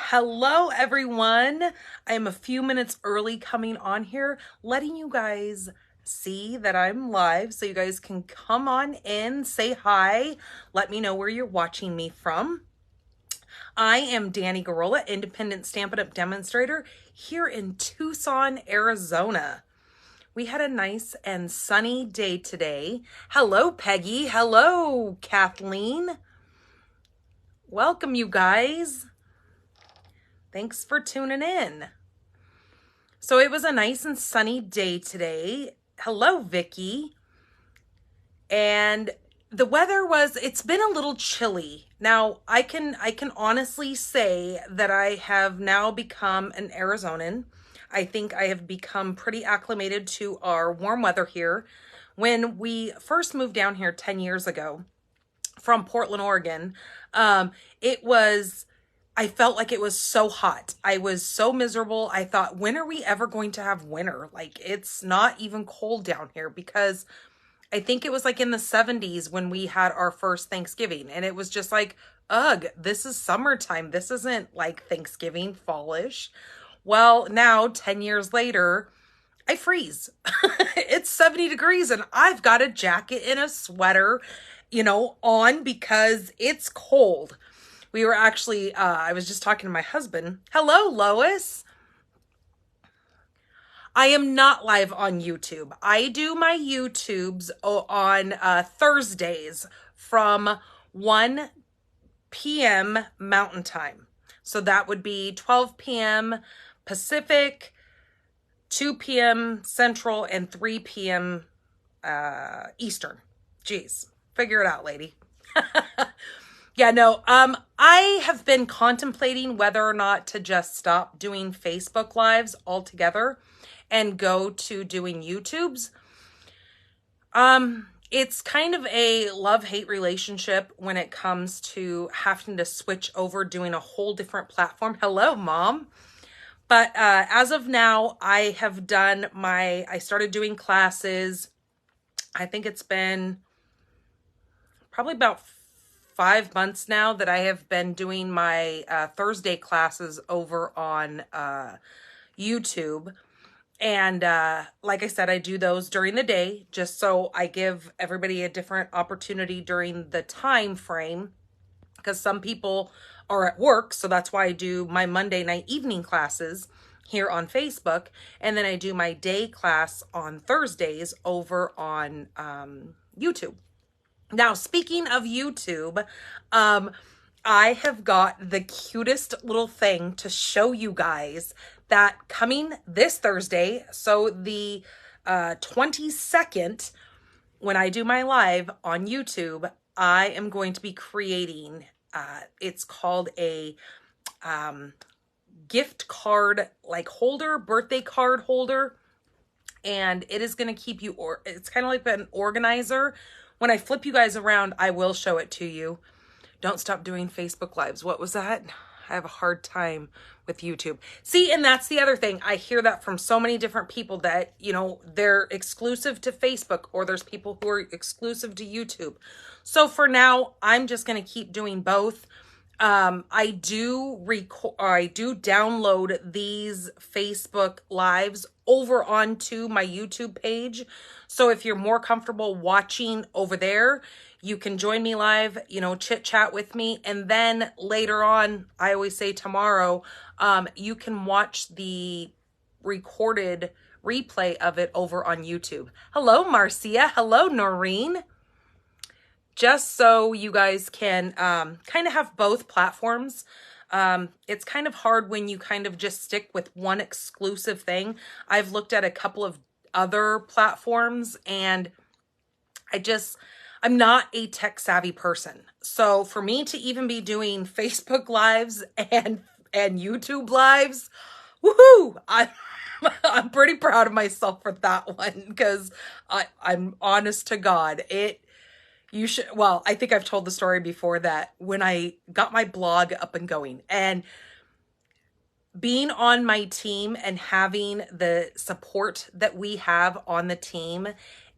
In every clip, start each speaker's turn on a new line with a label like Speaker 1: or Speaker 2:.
Speaker 1: Hello, everyone. I am a few minutes early coming on here, letting you guys see that I'm live so you guys can come on in, say hi, let me know where you're watching me from. I am Danny Garola, independent Stampin' Up demonstrator here in Tucson, Arizona. We had a nice and sunny day today. Hello, Peggy. Hello, Kathleen. Welcome, you guys. Thanks for tuning in. So it was a nice and sunny day today. Hello, Vicky. And the weather it's been a little chilly. Now, I can honestly say that I have now become an Arizonan. I think I have become pretty acclimated to our warm weather here. When we first moved down here 10 years ago from Portland, Oregon, I felt like it was so hot. I was so miserable. I thought, when are we ever going to have winter? Like, it's not even cold down here, because I think it was like in the 70s when we had our first Thanksgiving, and it was just like, ugh, this is summertime. This isn't like Thanksgiving fallish. Well, now 10 years later, I freeze. It's 70 degrees and I've got a jacket and a sweater, on because it's cold. We were actually, I was just talking to my husband. Hello, Lois. I am not live on YouTube. I do my YouTubes on Thursdays from 1 p.m. Mountain Time. So that would be 12 p.m. Pacific, 2 p.m. Central, and 3 p.m. Eastern. Jeez, figure it out, lady. Yeah, no, I have been contemplating whether or not to just stop doing Facebook Lives altogether and go to doing YouTubes. It's kind of a love-hate relationship when it comes to having to switch over, doing a whole different platform. Hello, Mom. But as of now, I started doing classes. I think it's been probably about 5 months now that I have been doing my Thursday classes over on YouTube. And like I said, I do those during the day just so I give everybody a different opportunity during the time frame, because some people are at work. So that's why I do my Monday night evening classes here on Facebook. And then I do my day class on Thursdays over on YouTube. Now, speaking of YouTube, I have got the cutest little thing to show you guys that coming this Thursday, so the 22nd, when I do my live on YouTube, I am going to be creating, it's called a gift card holder, birthday card holder, and it is going to keep you, it's kind of like an organizer. When I flip you guys around, I will show it to you. Don't stop doing Facebook Lives. What was that? I have a hard time with YouTube. See, and that's the other thing. I hear that from so many different people that, they're exclusive to Facebook, or there's people who are exclusive to YouTube. So for now, I'm just going to keep doing both. I do download these Facebook Lives over onto my YouTube page. So if you're more comfortable watching over there, you can join me live, chit chat with me. And then later on, I always say tomorrow, you can watch the recorded replay of it over on YouTube. Hello, Marcia. Hello, Noreen. Just so you guys can kind of have both platforms. It's kind of hard when you kind of just stick with one exclusive thing. I've looked at a couple of other platforms, and I'm not a tech savvy person. So for me to even be doing Facebook Lives and YouTube Lives, woohoo! I'm pretty proud of myself for that one, because I'm honest to God, I think I've told the story before that when I got my blog up and going, and being on my team and having the support that we have on the team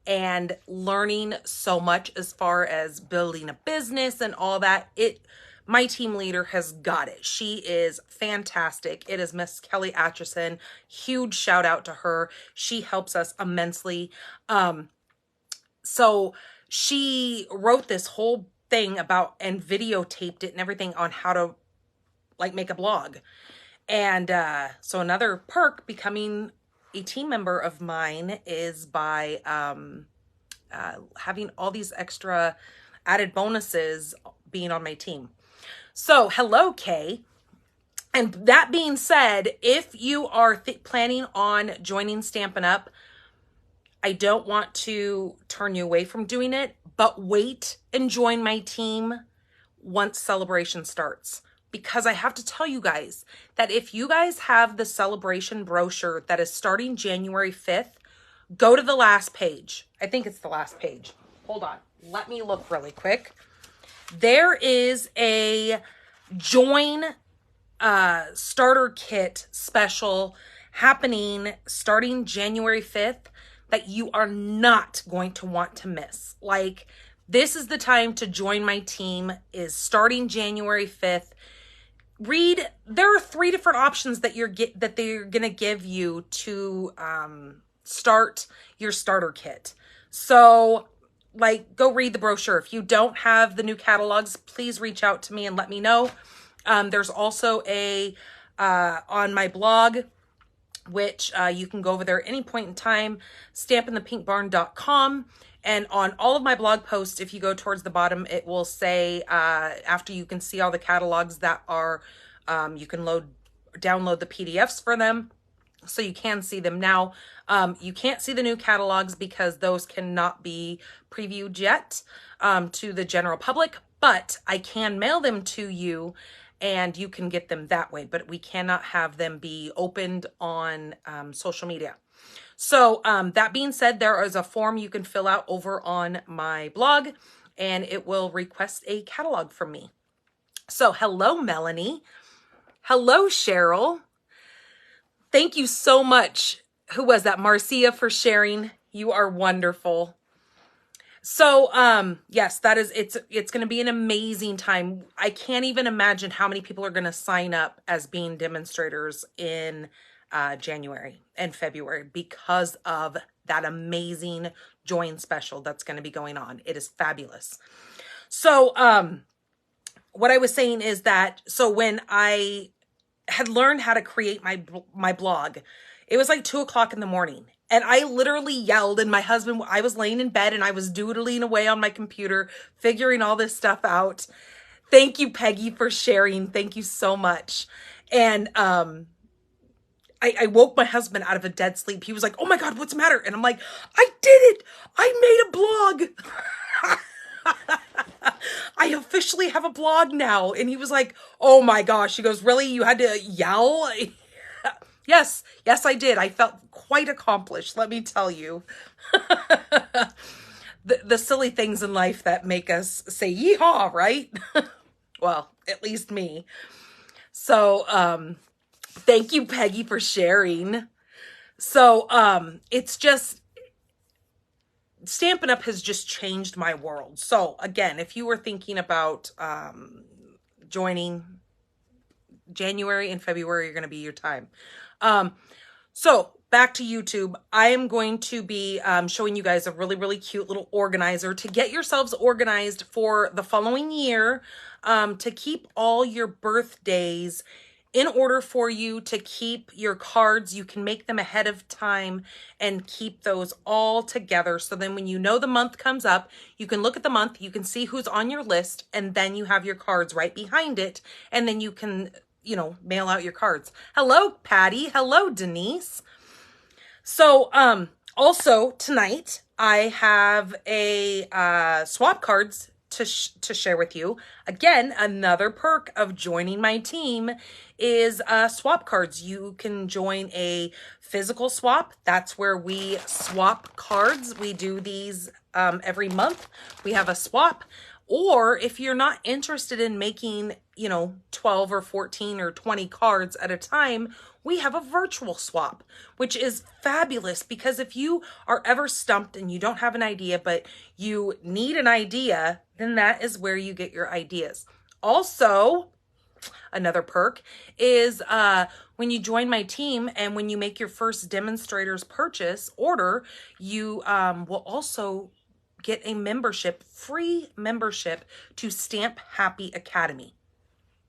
Speaker 1: and learning so much as far as building a business and all that, my team leader has got it. She is fantastic. It is Miss Kelly Atchison. Huge shout out to her. She helps us immensely. So she wrote this whole thing about and videotaped it and everything on how to like make a blog. And so another perk becoming a team member of mine is by having all these extra added bonuses being on my team. So hello, Kay. And that being said, if you are planning on joining Stampin' Up, I don't want to turn you away from doing it, but wait and join my team once celebration starts. Because I have to tell you guys that if you guys have the celebration brochure that is starting January 5th, go to the last page. I think it's the last page. Hold on. Let me look really quick. There is a join starter kit special happening starting January 5th that you are not going to want to miss. Like, this is the time to join my team, is starting January 5th. There are 3 different options that they're going to give you to start your starter kit. So like, go read the brochure. If you don't have the new catalogs, please reach out to me and let me know. There's also a on my blog, which you can go over there at any point in time, stampinthepinkbarn.com. And on all of my blog posts, if you go towards the bottom, it will say, after you can see all the catalogs that are, you can download the PDFs for them, so you can see them now. You can't see the new catalogs because those cannot be previewed yet to the general public, but I can mail them to you and you can get them that way, but we cannot have them be opened on social media. So that being said, there is a form you can fill out over on my blog and it will request a catalog from me. So hello, Melanie. Hello, Cheryl. Thank you so much. Who was that? Marcia, for sharing. You are wonderful. So, yes, it's going to be an amazing time. I can't even imagine how many people are going to sign up as being demonstrators in January and February because of that amazing join special that's going to be going on. It is fabulous. So, what I was saying is that, so when I had learned how to create my blog, it was like 2:00 in the morning. And I literally yelled, and my husband, I was laying in bed and I was doodling away on my computer, figuring all this stuff out. Thank you, Peggy, for sharing. Thank you so much. And I woke my husband out of a dead sleep. He was like, oh my God, what's the matter? And I'm like, I did it. I made a blog. I officially have a blog now. And he was like, oh my gosh. He goes, really? You had to yell? Yes, I did. I felt quite accomplished, let me tell you. the silly things in life that make us say yeehaw, right? Well, at least me. So, thank you, Peggy, for sharing. So, it's just, Stampin' Up! Has just changed my world. So, again, if you were thinking about joining, January and February are going to be your time. So back to YouTube, I am going to be showing you guys a really, really cute little organizer to get yourselves organized for the following year, to keep all your birthdays in order for you to keep your cards. You can make them ahead of time and keep those all together. So then when you know the month comes up, you can look at the month, you can see who's on your list, and then you have your cards right behind it. And then you can, you know, mail out your cards. Hello, Patty. Hello, Denise. So, also tonight I have a, swap cards to share with you. Again, another perk of joining my team is, swap cards. You can join a physical swap. That's where we swap cards. We do these, every month. We have a swap. Or if you're not interested in making, you know, 12 or 14 or 20 cards at a time, we have a virtual swap, which is fabulous, because if you are ever stumped and you don't have an idea, but you need an idea, then that is where you get your ideas. Also, another perk is when you join my team and when you make your first demonstrators purchase order, you will also get a membership, free membership to Stamp Happy Academy.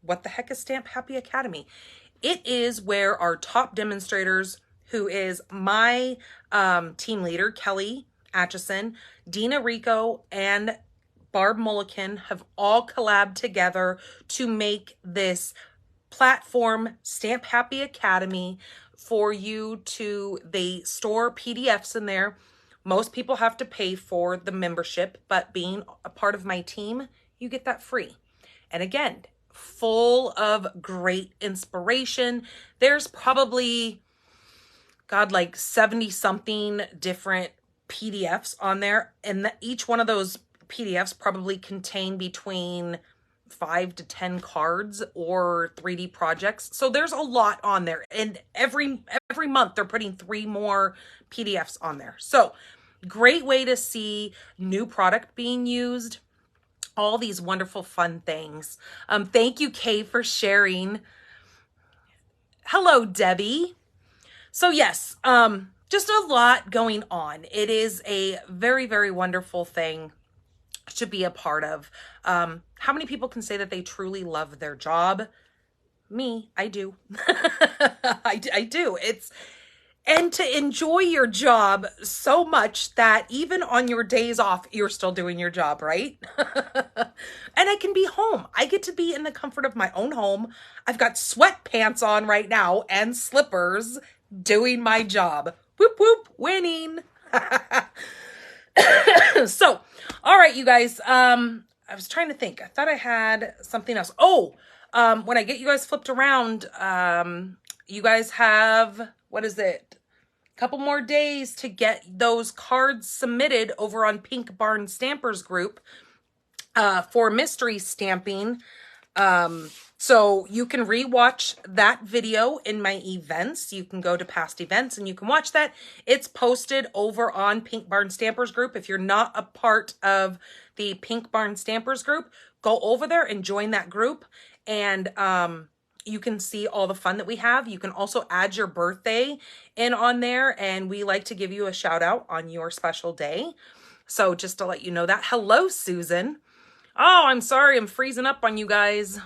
Speaker 1: What the heck is Stamp Happy Academy? It is where our top demonstrators, who is my team leader, Kelly Atchison, Dina Rico, and Barb Mulliken, have all collabed together to make this platform, Stamp Happy Academy, for you to, they store PDFs in there. Most people have to pay for the membership, but being a part of my team, you get that free. And again, full of great inspiration. There's probably, God, like 70 something different PDFs on there. And each one of those PDFs probably contain between 5 to 10 cards or 3D projects. So there's a lot on there. And every month they're putting 3 more PDFs on there. So great way to see new product being used. All these wonderful fun things. Thank you, Kay, for sharing. Hello, Debbie. So yes, just a lot going on. It is a very, very wonderful thing to be a part of. How many people can say that they truly love their job? Me, I do. I do. And to enjoy your job so much that even on your days off, you're still doing your job, right? And I can be home. I get to be in the comfort of my own home. I've got sweatpants on right now and slippers doing my job. Whoop, whoop, winning. So, all right, you guys, I was trying to think. I thought I had something else. Oh, when I get you guys flipped around, you guys have, what is it? A couple more days to get those cards submitted over on Pink Barn Stampers group for mystery stamping. So you can rewatch that video in my events. You can go to past events and you can watch that. It's posted over on Pink Barn Stampers group. If you're not a part of the Pink Barn Stampers group, go over there and join that group. And you can see all the fun that we have. You can also add your birthday in on there, and we like to give you a shout out on your special day. So just to let you know that. Hello, Susan. Oh, I'm sorry. I'm freezing up on you guys.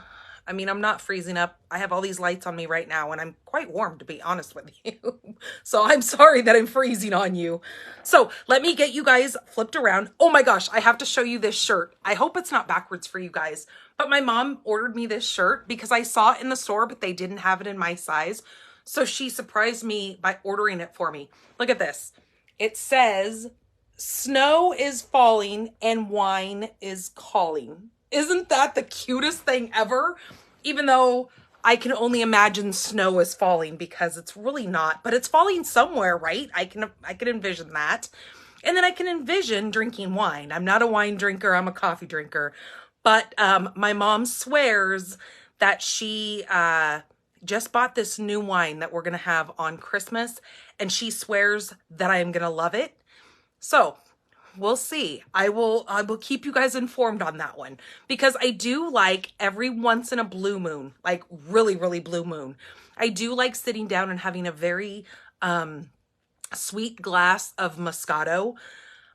Speaker 1: I mean, I'm not freezing up. I have all these lights on me right now, and I'm quite warm, to be honest with you. So I'm sorry that I'm freezing on you. So let me get you guys flipped around. Oh my gosh, I have to show you this shirt. I hope it's not backwards for you guys. But my mom ordered me this shirt because I saw it in the store, but they didn't have it in my size. So she surprised me by ordering it for me. Look at this. It says, "Snow is falling and wine is calling." Isn't that the cutest thing ever? Even though I can only imagine snow is falling because it's really not, but it's falling somewhere, right? I can envision that. And then I can envision drinking wine. I'm not a wine drinker, I'm a coffee drinker. But my mom swears that she just bought this new wine that we're going to have on Christmas, and she swears that I am going to love it. So we'll see. I will keep you guys informed on that one, because I do like every once in a blue moon, like really, really blue moon, I do like sitting down and having a very sweet glass of Moscato.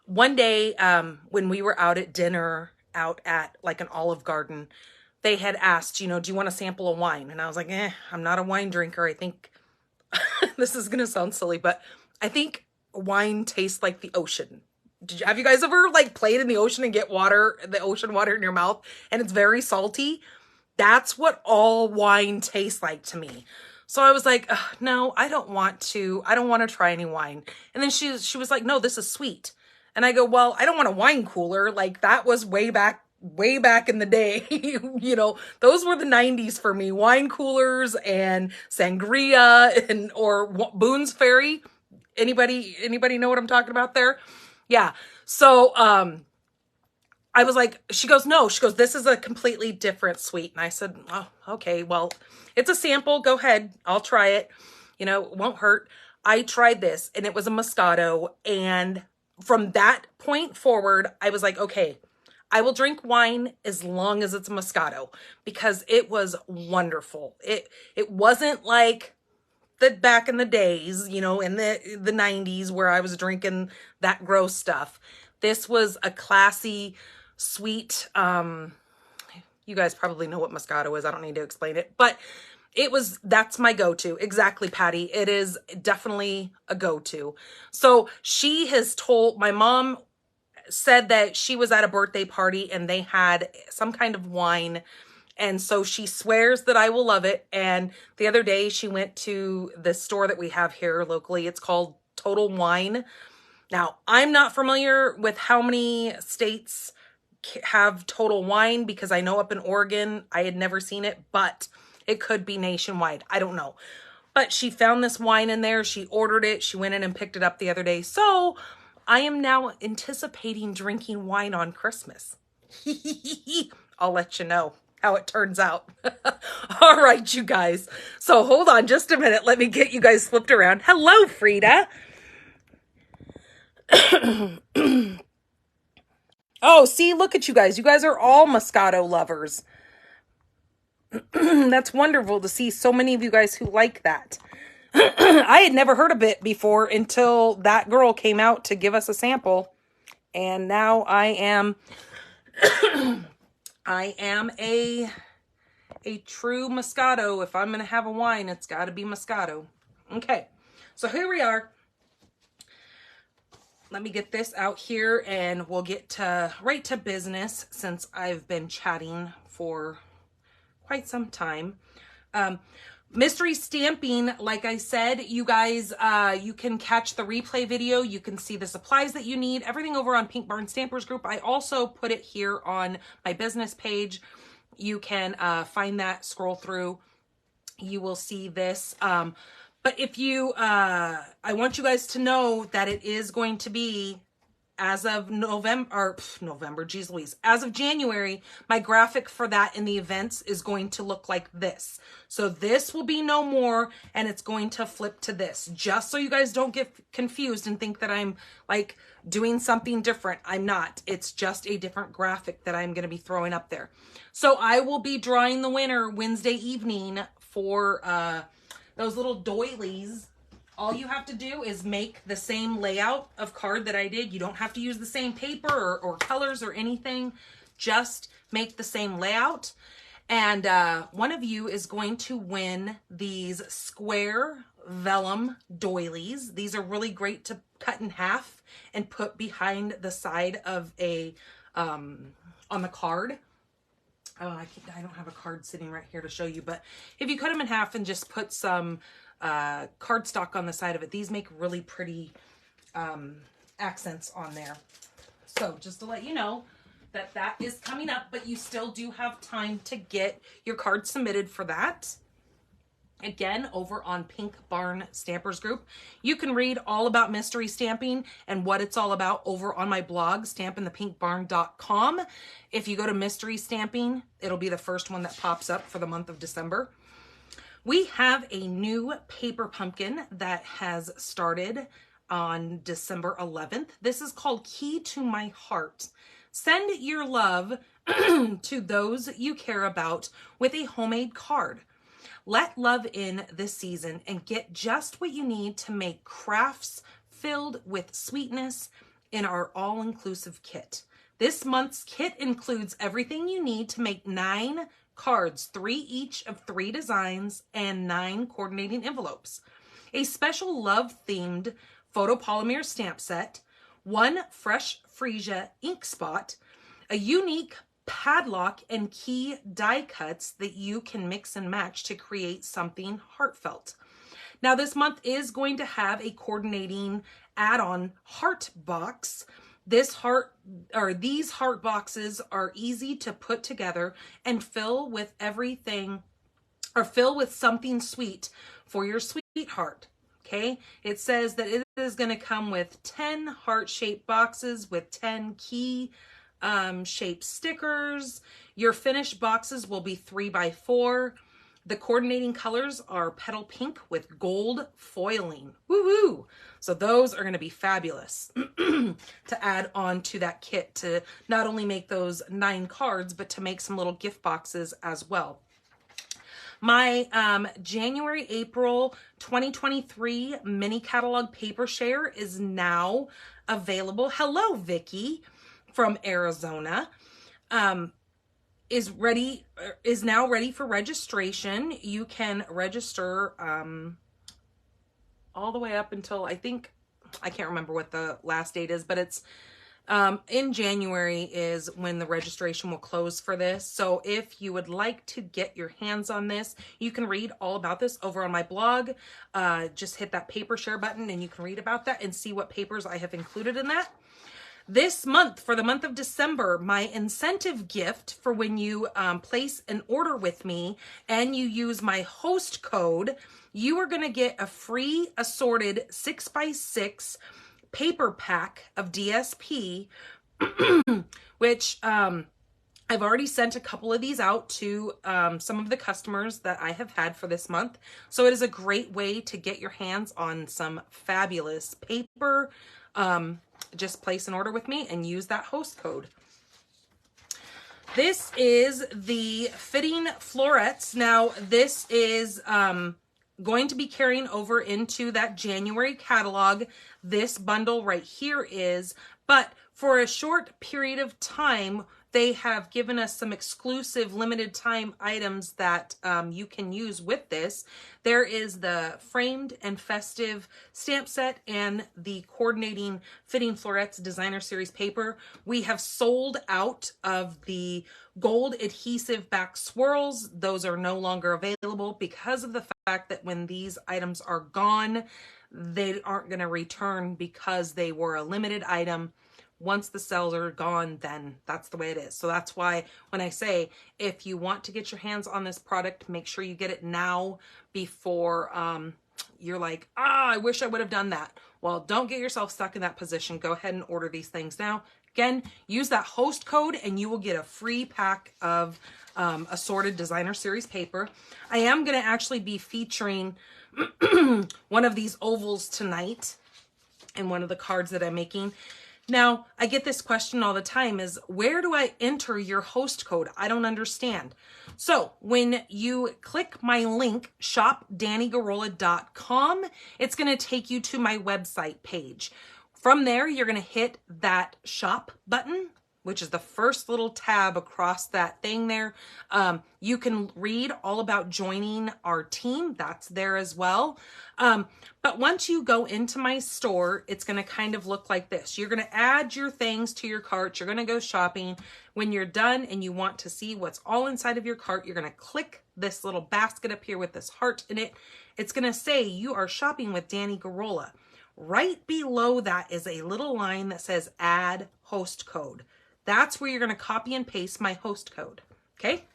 Speaker 1: One day when we were out at dinner, out at like an Olive Garden, they had asked, do you want to sample a wine? And I was like, I'm not a wine drinker. I think this is going to sound silly, but I think wine tastes like the ocean. Have you guys ever like played in the ocean and get the ocean water in your mouth and it's very salty? That's what all wine tastes like to me. So I was like, no, I don't want to try any wine. And then she was like, no, this is sweet. And I go, well, I don't want a wine cooler. Like that was way back in the day. Those were the 90s for me. Wine coolers and sangria or Boone's Ferry. Anybody know what I'm talking about there? Yeah. So, I was like, she goes, this is a completely different sweet. And I said, oh, okay, well, it's a sample. Go ahead. I'll try it. It won't hurt. I tried this and it was a Moscato. And from that point forward, I was like, okay, I will drink wine as long as it's Moscato, because it was wonderful. It wasn't like the back in the days, you know, in the 90s where I was drinking that gross stuff. This was a classy, sweet, you guys probably know what Moscato is. I don't need to explain it, but that's my go-to. Exactly, Patty. It is definitely a go-to. So she has told, my mom said that she was at a birthday party and they had some kind of wine. And so she swears that I will love it. And the other day she went to the store that we have here locally. It's called Total Wine. Now, I'm not familiar with how many states have Total Wine, because I know up in Oregon, I had never seen it, but it could be nationwide. I don't know. But she found this wine in there. She ordered it. She went in and picked it up the other day. So I am now anticipating drinking wine on Christmas. I'll let you know how it turns out. All right, you guys. So hold on just a minute. Let me get you guys flipped around. Hello, Frida. Oh, see, look at you guys. You guys are all Moscato lovers. That's wonderful to see so many of you guys who like that. I had never heard of it before until that girl came out to give us a sample. And now I am a true Moscato. If I'm going to have a wine, it's got to be Moscato. Okay. So here we are. Let me get this out here and we'll get right to business, since I've been chatting for quite some time. Mystery stamping, like I said, you guys, you can catch the replay video. You can see the supplies that you need, everything over on Pink Barn Stampers Group. I also put it here on my business page. You can find that, scroll through. You will see this. But if you, I want you guys to know that it is going to be, as of geez Louise, as of January, my graphic for that in the events is going to look like this. So this will be no more, and it's going to flip to this, just so you guys don't get confused and think that I'm like doing something different. I'm not. It's just a different graphic that I'm going to be throwing up there. So I will be drawing the winner Wednesday evening for those little doilies. All you have to do is make the same layout of card that I did. You don't have to use the same paper or colors or anything. Just make the same layout. And one of you is going to win these square vellum doilies. These are really great to cut in half and put behind the side of a, on the card. Oh, I don't have a card sitting right here to show you, but if you cut them in half and just put some cardstock on the side of it, these make really pretty accents on there. So just to let you know that that is coming up, but you still do have time to get your card submitted for that. Again, over on Pink Barn Stampers Group. You can read all about mystery stamping and what it's all about over on my blog, stampinthepinkbarn.com. If you go to mystery stamping, it'll be the first one that pops up for the month of December. We have a new paper pumpkin that has started on December 11th. This is called Key to My Heart. Send your love to those you care about with a homemade card. Let love in this season and get just what you need to make crafts filled with sweetness in our all-inclusive kit. This month's kit includes everything you need to make 9 cards, 3 each of 3 designs, and 9 coordinating envelopes. A special love-themed photopolymer stamp set, 1 fresh freesia ink spot, a unique padlock and key die cuts that you can mix and match to create something heartfelt. Now this month is going to have a coordinating add-on heart box. These heart boxes are easy to put together and fill with something sweet for your sweetheart. Okay, it says that it is going to come with 10 heart-shaped boxes with 10 key shaped stickers. Your finished boxes will be 3x4. The coordinating colors are petal pink with gold foiling. Woo woo! So those are going to be fabulous to add on to that kit to not only make those 9 cards, but to make some little gift boxes as well. My January, April 2023 mini catalog paper share is now available. Hello, Vicky from Arizona. Is now ready for registration. You can register all the way up until, I can't remember what the last date is, but it's in January is when the registration will close for this. So if you would like to get your hands on this, you can read all about this over on my blog. Just hit that paper share button and you can read about that and see what papers I have included in that. This month, for the month of December, my incentive gift for when you place an order with me and you use my host code, you are going to get a free assorted 6x6 paper pack of DSP, which I've already sent a couple of these out to some of the customers that I have had for this month. So it is a great way to get your hands on some fabulous paper. Just place an order with me and use that host code. This is the fitting florets. Now, this is going to be carrying over into that January catalog. This bundle right here is, but for a short period of time, they have given us some exclusive limited time items that you can use with this. There is the framed and festive stamp set and the coordinating fitting florets designer series paper. We have sold out of the gold adhesive back swirls. Those are no longer available because of the fact that when these items are gone, they aren't going to return because they were a limited item. Once the cells are gone, then that's the way it is. So that's why when I say, if you want to get your hands on this product, make sure you get it now before you're like, I wish I would have done that. Well, don't get yourself stuck in that position. Go ahead and order these things now. Again, use that host code and you will get a free pack of assorted designer series paper. I am going to actually be featuring one of these ovals tonight in one of the cards that I'm making. Now, I get this question all the time is, where do I enter your host code? I don't understand. So when you click my link, shopdannygarola.com, it's going to take you to my website page. From there, you're going to hit that shop button, which is the first little tab across that thing there. You can read all about joining our team. That's there as well. But once you go into my store, it's going to kind of look like this. You're going to add your things to your cart. You're going to go shopping. When you're done and you want to see what's all inside of your cart, you're going to click this little basket up here with this heart in it. It's going to say you are shopping with Danny Garola. Right below that is a little line that says add host code. That's where you're going to copy and paste my host code. Okay.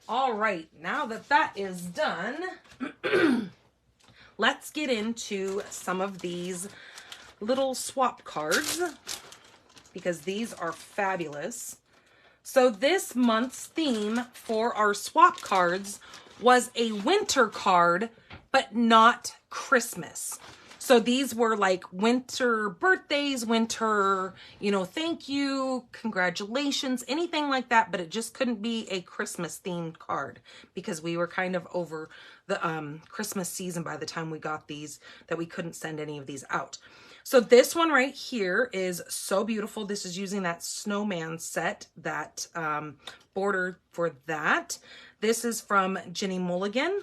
Speaker 1: All right. Now that that is done, let's get into some of these little swap cards because these are fabulous. So this month's theme for our swap cards was a winter card, but not Christmas. So these were like winter birthdays, winter, thank you, congratulations, anything like that. But it just couldn't be a Christmas themed card because we were kind of over the Christmas season by the time we got these that we couldn't send any of these out. So this one right here is so beautiful. This is using that snowman set, that border for that. This is from Jenny Mulligan.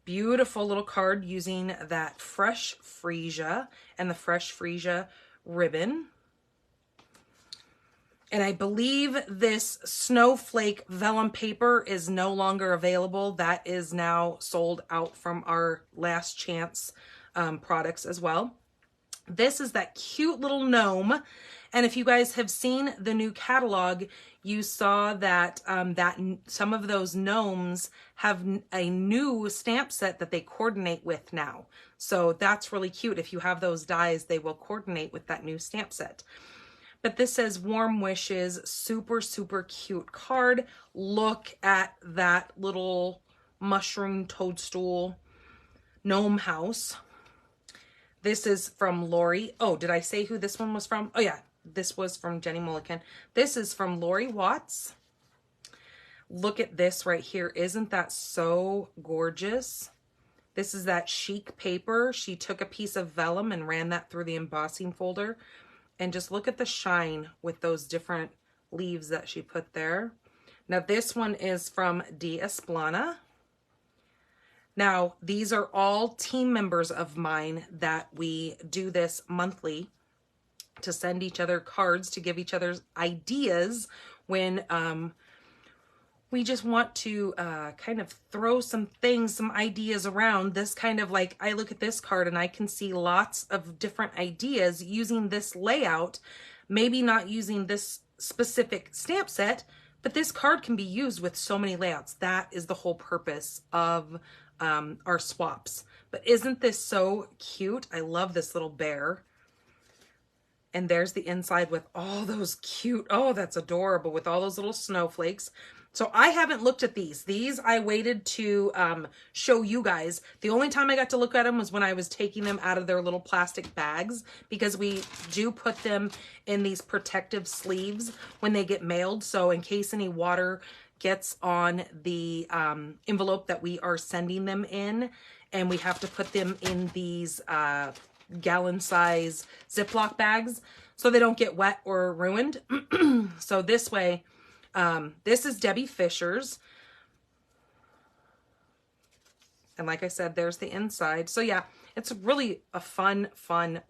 Speaker 1: Beautiful little card using that fresh freesia and the fresh freesia ribbon. And I believe this snowflake vellum paper is no longer available. That is now sold out from our last chance products as well. This is that cute little gnome. And if you guys have seen the new catalog, you saw that some of those gnomes have a new stamp set that they coordinate with now. So that's really cute. If you have those dies, they will coordinate with that new stamp set. But this says warm wishes, super, super cute card. Look at that little mushroom toadstool gnome house. This is from Lori. Oh, did I say who this one was from? Oh yeah, this was from Jenny Mulligan. This is from Lori Watts. Look at this right here. Isn't that so gorgeous? This is that chic paper. She took a piece of vellum and ran that through the embossing folder. And just look at the shine with those different leaves that she put there. Now this one is from D. Esplana. Now these are all team members of mine that we do this monthly to send each other cards, to give each other ideas when we just want to kind of throw some things, some ideas around. This kind of like, I look at this card and I can see lots of different ideas using this layout, maybe not using this specific stamp set, but this card can be used with so many layouts. That is the whole purpose of our swaps. But isn't this so cute? I love this little bear. And there's the inside with all those cute, oh, that's adorable, with all those little snowflakes. So I haven't looked at these. These I waited to show you guys. The only time I got to look at them was when I was taking them out of their little plastic bags, because we do put them in these protective sleeves when they get mailed. So in case any water gets on the envelope that we are sending them in, and we have to put them in these gallon size Ziploc bags so they don't get wet or ruined. So this way, this is Debbie Fisher's. And like I said, there's the inside. So yeah, it's really a fun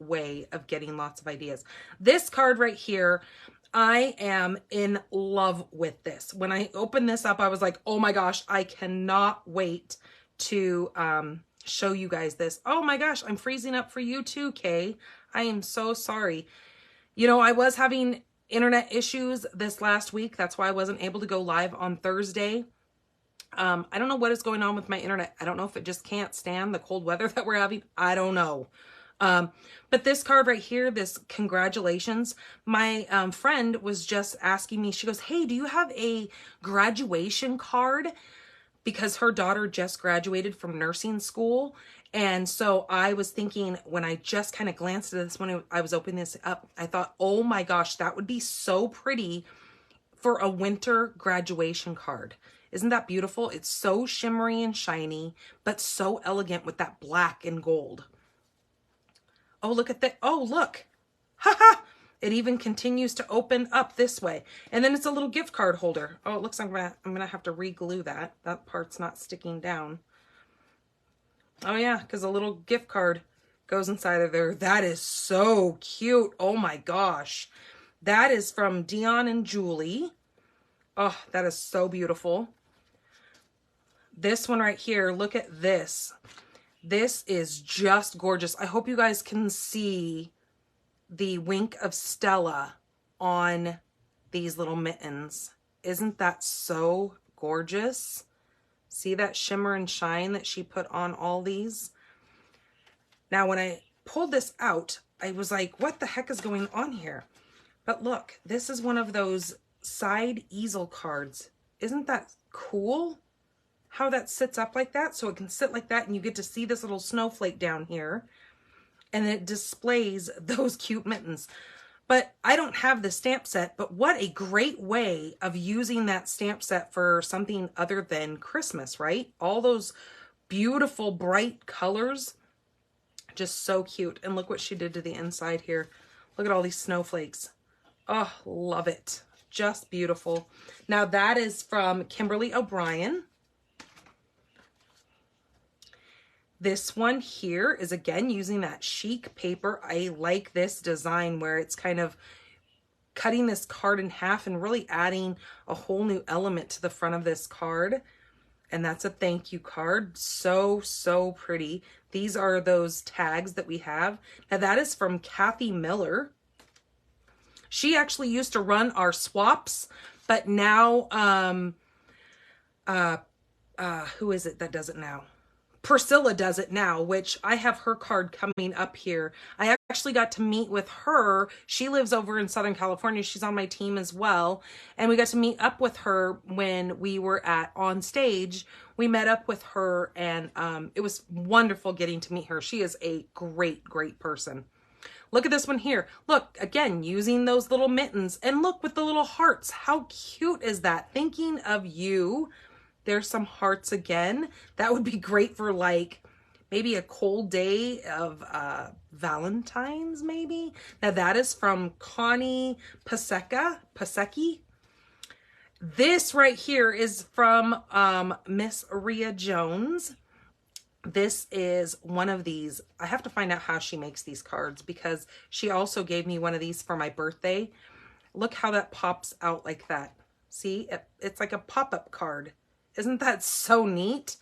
Speaker 1: way of getting lots of ideas. This card right here, I am in love with this. When I opened this up, I was like, oh my gosh, I cannot wait to show you guys this. Oh my gosh, I'm freezing up for you too, Kay. I am so sorry. You know, I was having internet issues this last week. That's why I wasn't able to go live on Thursday. I don't know what is going on with my internet. I don't know if it just can't stand the cold weather that we're having. I don't know. But this card right here, this congratulations, my friend was just asking me, she goes, hey, do you have a graduation card? Because her daughter just graduated from nursing school. And so I was thinking, when I just kind of glanced at this, when I was opening this up, I thought, oh my gosh, that would be so pretty for a winter graduation card. Isn't that beautiful? It's so shimmery and shiny, but so elegant with that black and gold. Oh, look at that. Oh, look. Haha. It even continues to open up this way. And then it's a little gift card holder. Oh, it looks like I'm gonna have to re-glue that. That part's not sticking down. Oh yeah, because a little gift card goes inside of there. That is so cute. Oh my gosh. That is from Dion and Julie. Oh, that is so beautiful. This one right here, look at this. This is just gorgeous. I hope you guys can see the wink of Stella on these little mittens. Isn't that so gorgeous? See that shimmer and shine that she put on all these? Now, when I pulled this out, I was like, what the heck is going on here? But look, this is one of those side easel cards. Isn't that cool? How that sits up like that, so it can sit like that and you get to see this little snowflake down here. And it displays those cute mittens. But I don't have the stamp set, but what a great way of using that stamp set for something other than Christmas, right? All those beautiful, bright colors, just so cute. And look what she did to the inside here. Look at all these snowflakes. Oh, love it. Just beautiful. Now that is from Kimberly O'Brien. This one here is again using that chic paper. I like this design where it's kind of cutting this card in half and really adding a whole new element to the front of this card. And that's a thank you card. So, so pretty. These are those tags that we have. Now that is from Kathy Miller. She actually used to run our swaps, but now, who is it that does it now? Priscilla does it now, which I have her card coming up here. I actually got to meet with her. She lives over in Southern California. She's on my team as well. And we got to meet up with her when we were on stage. We met up with her, and it was wonderful getting to meet her. She is a great, great person. Look at this one here. Look, again, using those little mittens. And look with the little hearts. How cute is that? Thinking of you. There's some hearts again. That would be great for like maybe a cold day of Valentine's maybe. Now that is from Connie Pasecki. This right here is from Miss Rhea Jones. This is one of these. I have to find out how she makes these cards because she also gave me one of these for my birthday. Look how that pops out like that. See, it's like a pop-up card. Isn't that so neat?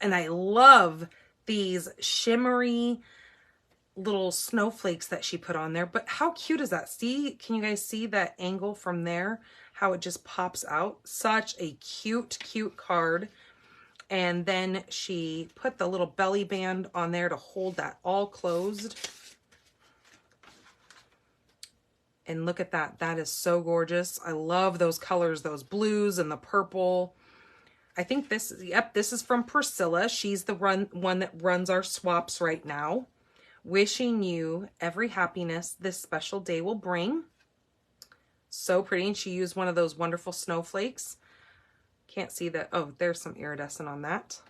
Speaker 1: And I love these shimmery little snowflakes that she put on there. But how cute is that? See, can you guys see that angle from there? How it just pops out? Such a cute, cute card. And then she put the little belly band on there to hold that all closed. And look at that. That is so gorgeous. I love those colors, those blues and the purple. I think this, yep, this is from Priscilla. She's the one that runs our swaps right now. Wishing you every happiness this special day will bring. So pretty. And she used one of those wonderful snowflakes. Can't see that. Oh, there's some iridescent on that.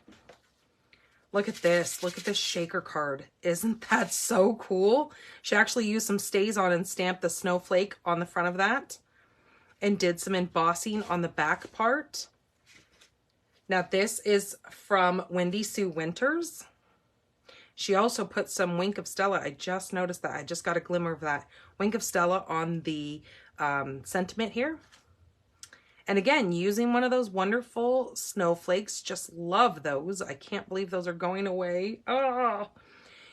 Speaker 1: Look at this. Look at this shaker card. Isn't that so cool? She actually used some stays on and stamped the snowflake on the front of that. And did some embossing on the back part. Now this is from Wendy Sue Winters. She also put some Wink of Stella. I just noticed that. I just got a glimmer of that. Wink of Stella on the sentiment here. And again, using one of those wonderful snowflakes. Just love those. I can't believe those are going away. Oh,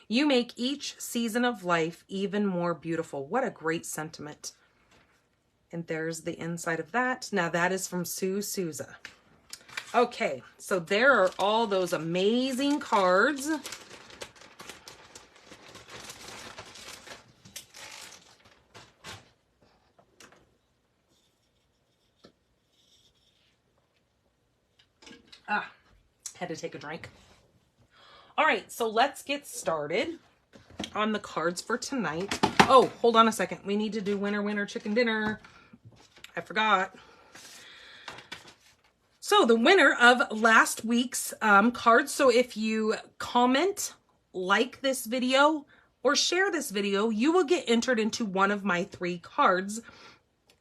Speaker 1: you make each season of life even more beautiful. What a great sentiment. And there's the inside of that. Now that is from Sue Souza. Okay, so there are all those amazing cards. Had to take a drink. All right, so let's get started on the cards for tonight. Oh, hold on a second. We need to do winner, winner, chicken dinner. I forgot. So the winner of last week's cards. So if you comment, like this video, or share this video, you will get entered into one of my 3 cards.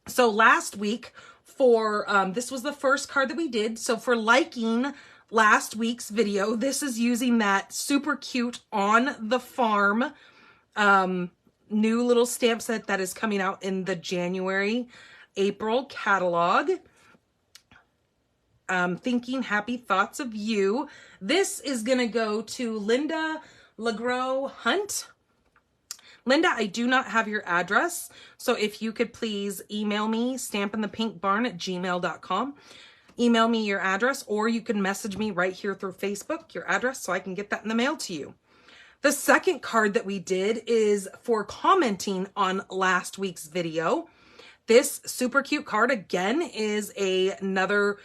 Speaker 1: So last week for, this was the first card that we did. So for liking last week's video, this is using that super cute On the Farm new little stamp set that is coming out in the January-April catalog. Thinking happy thoughts of you. This is going to go to Linda Legros Hunt. Linda, I do not have your address, so if you could please email me, stampinthepinkbarn@gmail.com. Email me your address, or you can message me right here through Facebook, your address, so I can get that in the mail to you. The second card that we did is for commenting on last week's video. This super cute card, again, is another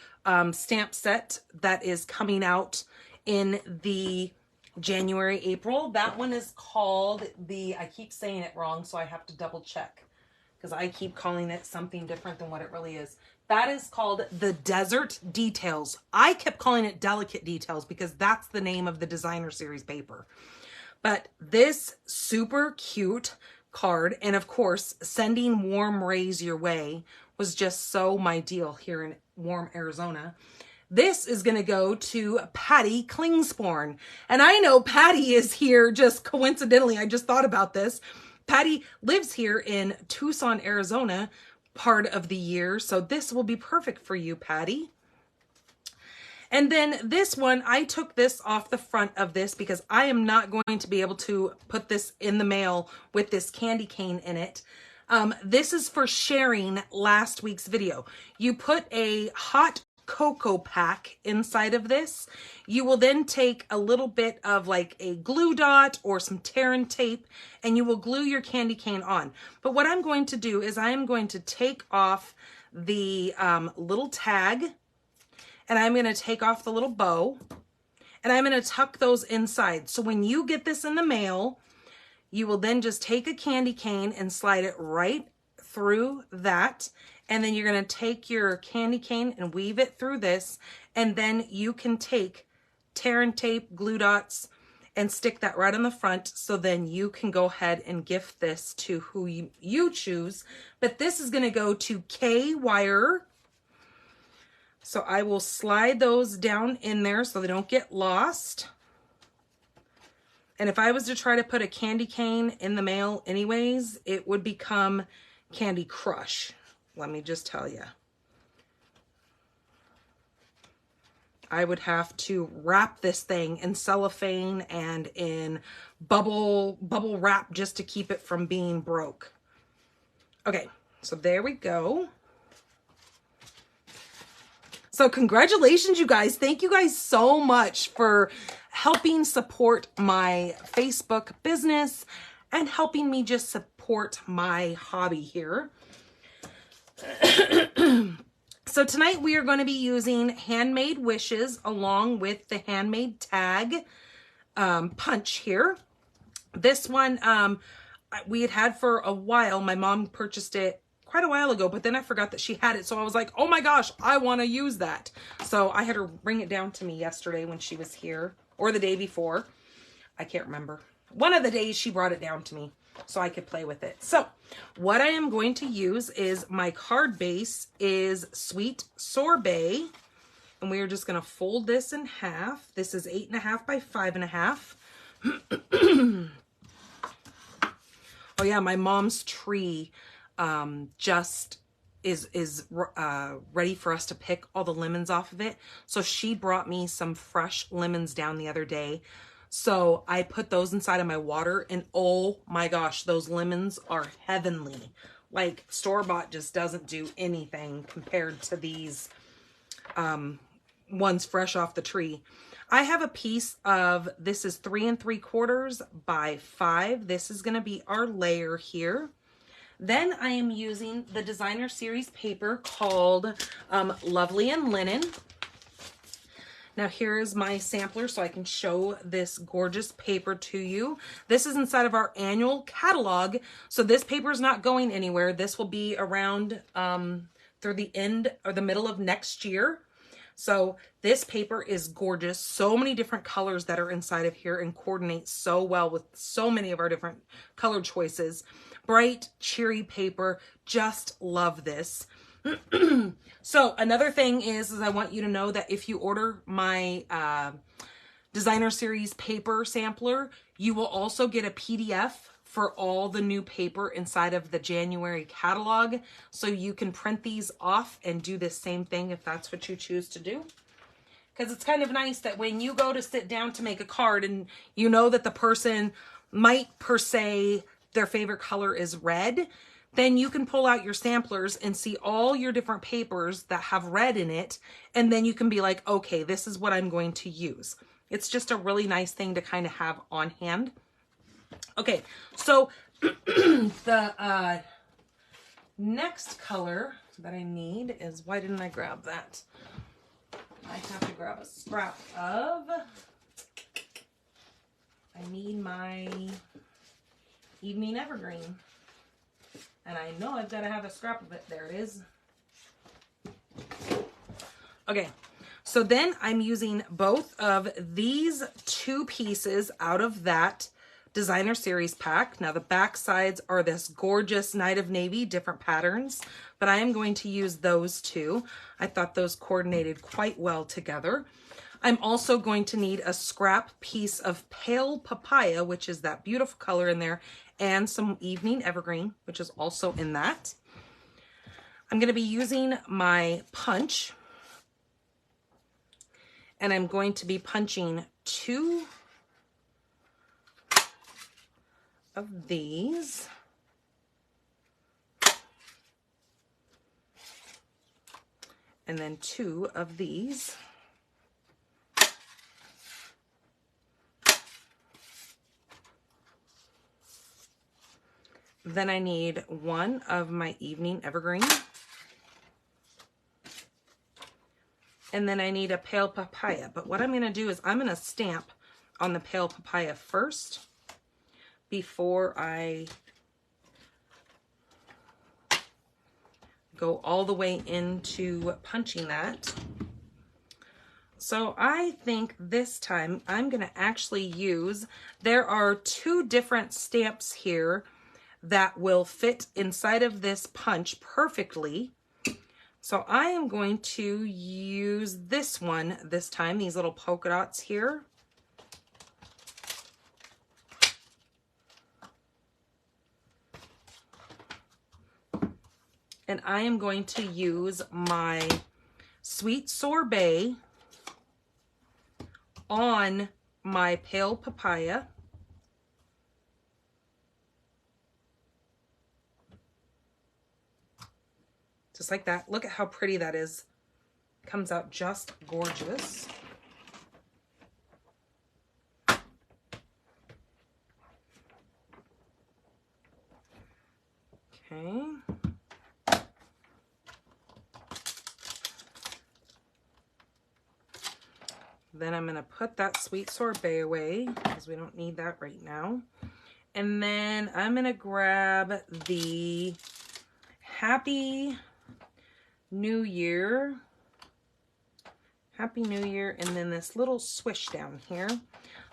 Speaker 1: stamp set that is coming out in the January-April. That one is called the, I keep saying it wrong, so I have to double check because I keep calling it something different than what it really is. That is called the Desert Details. I kept calling it Delicate Details because that's the name of the designer series paper. But this super cute card, and of course, sending warm rays your way was just so my deal here in warm Arizona. This is going to go to Patty Klingsporn. And I know Patty is here just coincidentally. I just thought about this. Patty lives here in Tucson, Arizona, part of the year. So this will be perfect for you, Patty. And then this one, I took this off the front of this because I am not going to be able to put this in the mail with this candy cane in it. This is for sharing last week's video. You put a hot cocoa pack inside of this. You will then take a little bit of like a glue dot or some tear and tape, and you will glue your candy cane on. But what I'm going to do is I am going to take off the little tag, and I'm going to take off the little bow, and I'm going to tuck those inside. So when you get this in the mail, you will then just take a candy cane and slide it right through that. And then you're going to take your candy cane and weave it through this. And then you can take tear and tape, glue dots, and stick that right on the front. So then you can go ahead and gift this to who you choose. But this is going to go to K Wire. So I will slide those down in there so they don't get lost. And if I was to try to put a candy cane in the mail anyways, it would become Candy Crush. Let me just tell you. I would have to wrap this thing in cellophane and in bubble wrap just to keep it from being broke. Okay, so there we go. So congratulations, you guys. Thank you guys so much for helping support my Facebook business and helping me just support my hobby here. So tonight we are going to be using Handmade Wishes along with the Handmade tag punch here. This one we had for a while. My mom purchased it quite a while ago, but then I forgot that she had it. So I was like, oh my gosh, I want to use that. So I had her bring it down to me yesterday when she was here, or the day before. I can't remember. One of the days she brought it down to me so I could play with it. So what I am going to use is my card base is Sweet Sorbet. And we are just going to fold this in half. This is 8.5 by 5.5. Oh yeah, my mom's tree just is ready for us to pick all the lemons off of it. So she brought me some fresh lemons down the other day. So I put those inside of my water, and oh my gosh, those lemons are heavenly. Like store-bought just doesn't do anything compared to these ones fresh off the tree. I have a piece of, this is 3 3/4 by 5. This is going to be our layer here. Then I am using the designer series paper called Lovely and Linen. Now here is my sampler so I can show this gorgeous paper to you. This is inside of our annual catalog. So this paper is not going anywhere. This will be around through the end or the middle of next year. So this paper is gorgeous. So many different colors that are inside of here and coordinate so well with so many of our different color choices. Bright, cheery paper. Just love this. So another thing is I want you to know that if you order my designer series paper sampler, you will also get a PDF for all the new paper inside of the January catalog. So you can print these off and do the same thing if that's what you choose to do. Because it's kind of nice that when you go to sit down to make a card and you know that the person might per se their favorite color is red, then you can pull out your samplers and see all your different papers that have red in it. And then you can be like, okay, this is what I'm going to use. It's just a really nice thing to kind of have on hand. Okay, so the next color that I need is, why didn't I grab that? I have to grab a scrap of, I need my Evening Evergreen. And I know I've got to have a scrap of it. There it is. Okay, so then I'm using both of these two pieces out of that designer series pack. Now the back sides are this gorgeous Night of Navy, different patterns, but I am going to use those two. I thought those coordinated quite well together. I'm also going to need a scrap piece of Pale Papaya, which is that beautiful color in there, and some Evening Evergreen, which is also in that. I'm going to be using my punch, and I'm going to be punching 2 of these. and then 2 of these. Then I need 1 of my evening evergreen. And then I need a pale papaya. But what I'm going to do is I'm going to stamp on the pale papaya first before I go all the way into punching that. So I think this time I'm going to actually use, there are 2 different stamps here that will fit inside of this punch perfectly. So I am going to use this one this time, these little polka dots here. And I am going to use my Sweet Sorbet on my pale papaya. Just like that. Look at how pretty that is. Comes out just gorgeous. Okay. Then I'm going to put that Sweet Sorbet away because we don't need that right now. And then I'm going to grab the Happy New Year. Happy New Year. And then this little swish down here.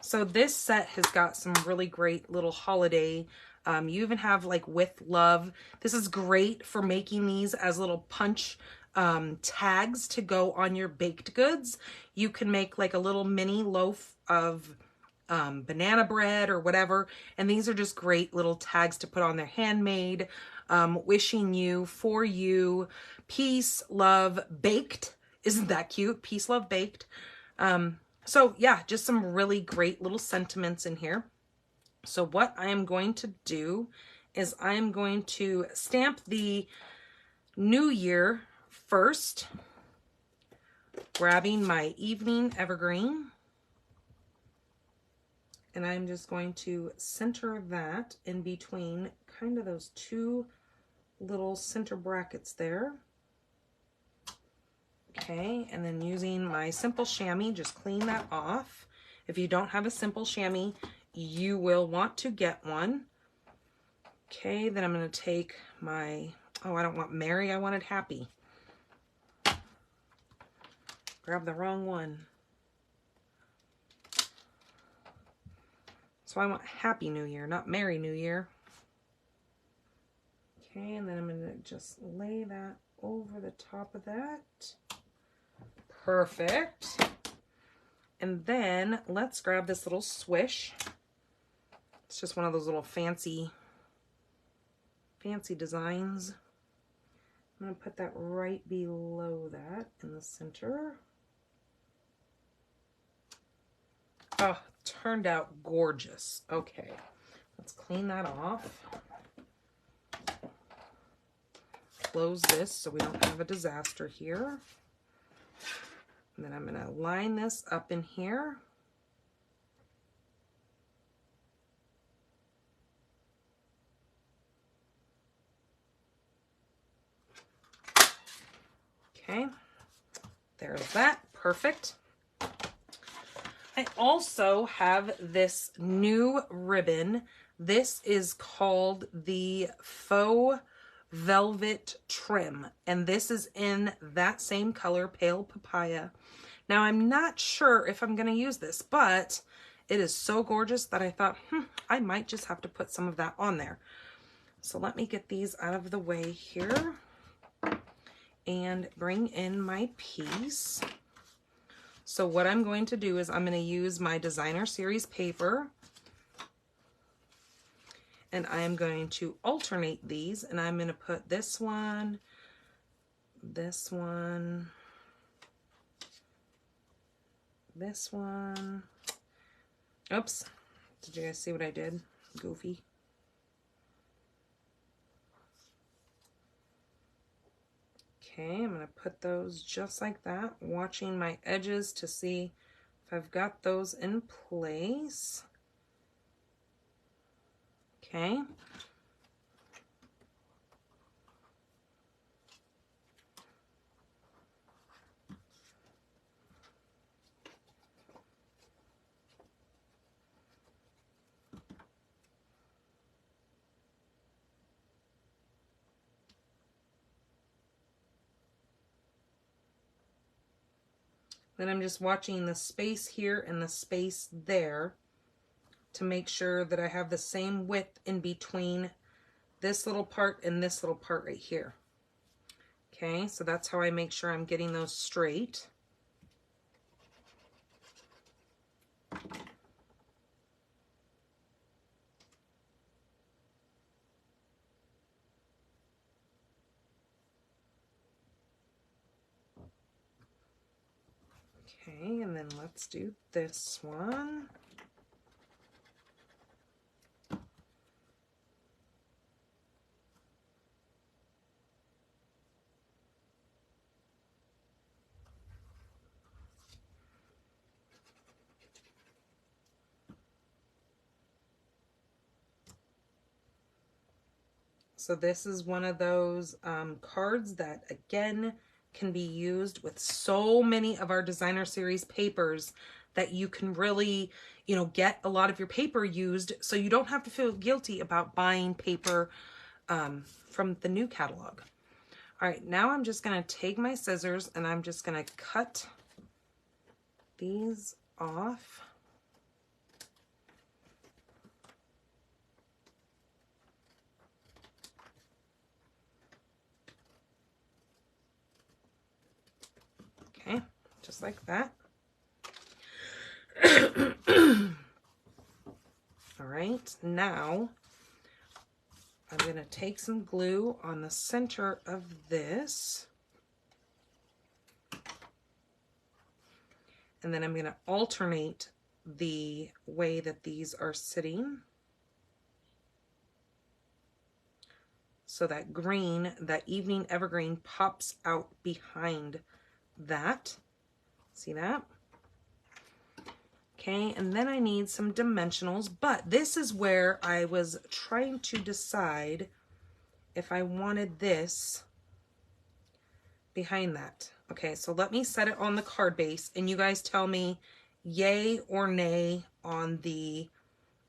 Speaker 1: So this set has got some really great little holiday. You even have like With Love. This is great for making these as little punch tags to go on your baked goods. You can make like a little mini loaf of banana bread or whatever, and these are just great little tags to put on their handmade. Wishing you, for you, peace, love, baked. Isn't that cute? Peace, love, baked. So yeah, just some really great little sentiments in here. So what I am going to do is I am going to stamp the New Year first, grabbing my evening evergreen, and I'm just going to center that in between kind of those 2 little center brackets there. Okay, and then using my simple chamois, just clean that off. If you don't have a simple chamois, you will want to get one. Okay, then I'm going to take my, oh, I don't want Merry, I wanted Happy. Grab the wrong one. So I want Happy New Year, not Merry New Year. Okay, and then I'm going to just lay that over the top of that. Perfect. And then let's grab this little swish. It's just one of those little fancy designs. I'm going to put that right below that in the center. Oh, turned out gorgeous. Okay, let's clean that off. Close this so we don't have a disaster here. And then I'm going to line this up in here. Okay, there's that. Perfect. I also have this new ribbon. This is called the Faux Velvet Trim, and this is in that same color, Pale Papaya. Now, I'm not sure if I'm going to use this, but it is so gorgeous that I thought, I might just have to put some of that on there. So let me get these out of the way here and bring in my piece. So what I'm going to do is I'm going to use my Designer Series paper, and I am going to alternate these, and I'm going to put this one, this one, this one. Oops. Did you guys see what I did? Goofy. Okay, I'm going to put those just like that, watching my edges to see if I've got those in place. Okay. Then I'm just watching the space here and the space there to make sure that I have the same width in between this little part and this little part right here. Okay, so that's how I make sure I'm getting those straight. Okay, and then let's do this one. So this is one of those cards that, again, can be used with so many of our designer series papers that you can really, you know, get a lot of your paper used, so you don't have to feel guilty about buying paper from the new catalog. All right, now I'm just going to take my scissors and I'm just going to cut these off. Okay, just like that. All right, now I'm going to take some glue on the center of this. And then I'm going to alternate the way that these are sitting. So that green, that evening evergreen, pops out behind that. See that? Okay, and then I need some dimensionals, but this is where I was trying to decide if I wanted this behind that. Okay, so let me set it on the card base and you guys tell me yay or nay on the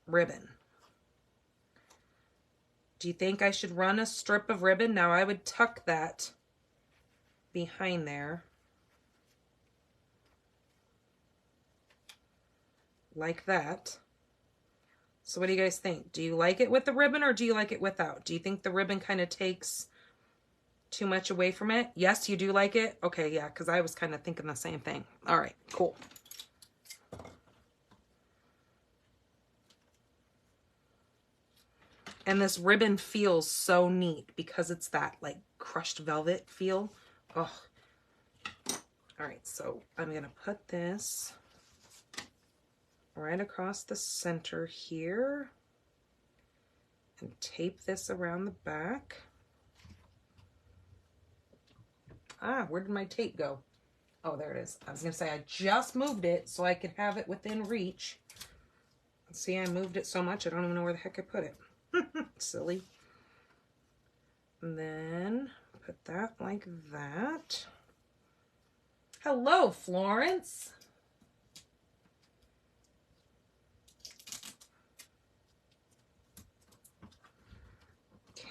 Speaker 1: ribbon. Do you think I should run a strip of ribbon? Now I would tuck that behind there. Like that. So what do you guys think? Do you like it with the ribbon or do you like it without? Do you think the ribbon kind of takes too much away from it? Yes, you do like it? Okay, yeah, because I was kind of thinking the same thing. All right, cool. And this ribbon feels so neat because it's that like crushed velvet feel. Oh. All right, so I'm going to put this right across the center here and tape this around the back. Ah, where did my tape go? Oh, there it is. I was going to say I just moved it so I could have it within reach. See, I moved it so much I don't even know where the heck I put it. Silly. And then put that like that. Hello, Florence.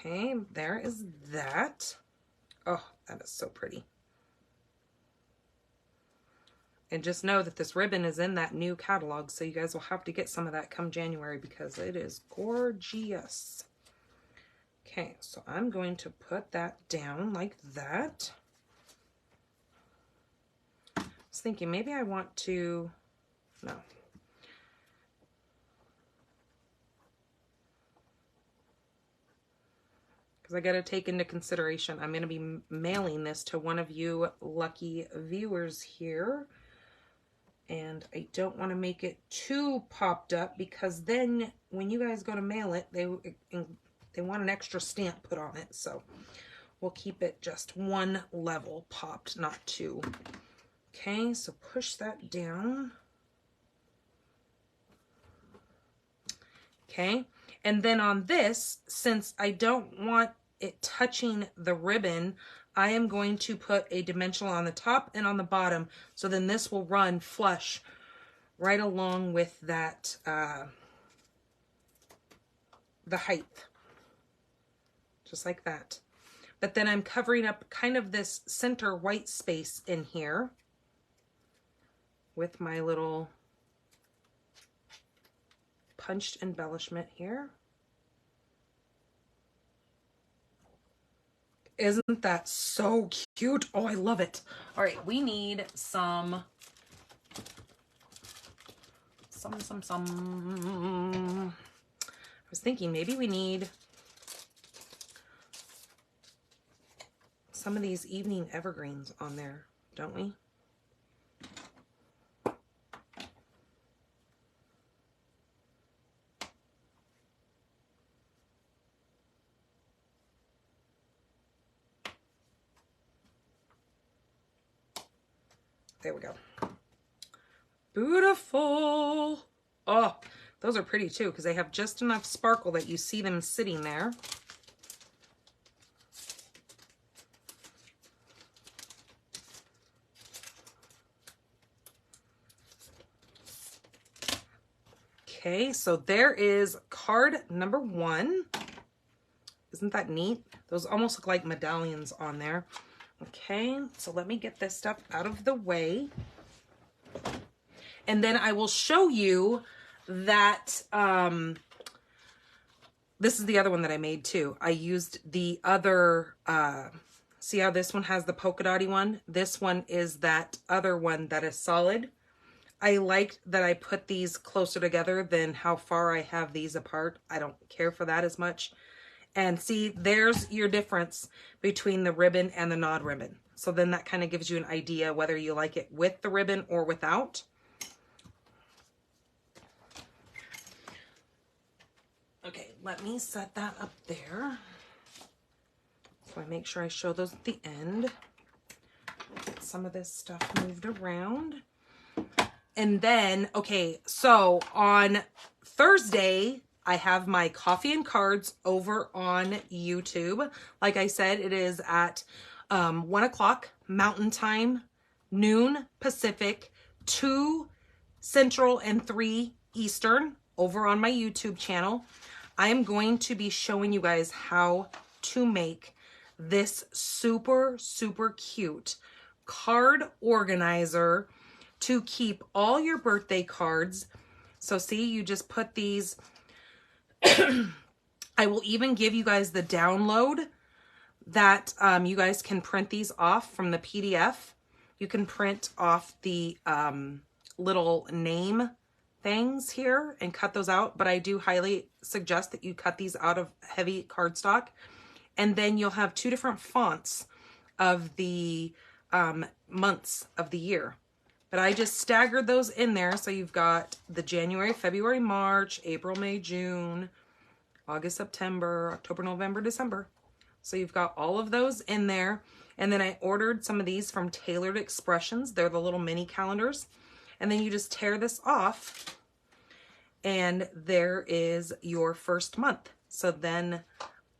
Speaker 1: Okay, there is that. Oh, that is so pretty. And just know that this ribbon is in that new catalog, so you guys will have to get some of that come January because it is gorgeous. Okay, so I'm going to put that down like that. I was thinking maybe I want to, no. Because I got to take into consideration, I'm going to be mailing this to one of you lucky viewers here. And I don't want to make it too popped up because then when you guys go to mail it, they want an extra stamp put on it. So we'll keep it just one level popped, not two. Okay, so push that down. Okay, and then on this, since I don't want it touching the ribbon, I am going to put a dimensional on the top and on the bottom, so then this will run flush right along with that, the height, just like that. But then I'm covering up kind of this center white space in here with my little punched embellishment here. Isn't that so cute? Oh, I love it. All right, we need some. I was thinking maybe we need some of these evening evergreens on there, don't we? There we go. Beautiful. Oh, those are pretty too, because they have just enough sparkle that you see them sitting there. Okay, so there is card number 1. Isn't that neat? Those almost look like medallions on there. Okay, so let me get this stuff out of the way. And then I will show you that, this is the other one that I made too. I used the other, see how this one has the polka dotty one? This one is that other one that is solid. I liked that I put these closer together than how far I have these apart. I don't care for that as much. And see, there's your difference between the ribbon and the not ribbon. So then that kind of gives you an idea whether you like it with the ribbon or without. Okay, let me set that up there. So I make sure I show those at the end. Get some of this stuff moved around. And then, okay, so on Thursday, I have my coffee and cards over on YouTube. Like I said, it is at 1 o'clock Mountain Time, noon Pacific, 2 Central, and 3 Eastern over on my YouTube channel. I am going to be showing you guys how to make this super, super cute card organizer to keep all your birthday cards. So see, you just put these. I will even give you guys the download that you guys can print these off from the PDF. You can print off the little name things here and cut those out, but I do highly suggest that you cut these out of heavy cardstock. And then you'll have 2 different fonts of the months of the year. But I just staggered those in there. So you've got the January, February, March, April, May, June, August, September, October, November, December. So you've got all of those in there. And then I ordered some of these from Tailored Expressions. They're the little mini calendars. And then you just tear this off. And there is your first month. So then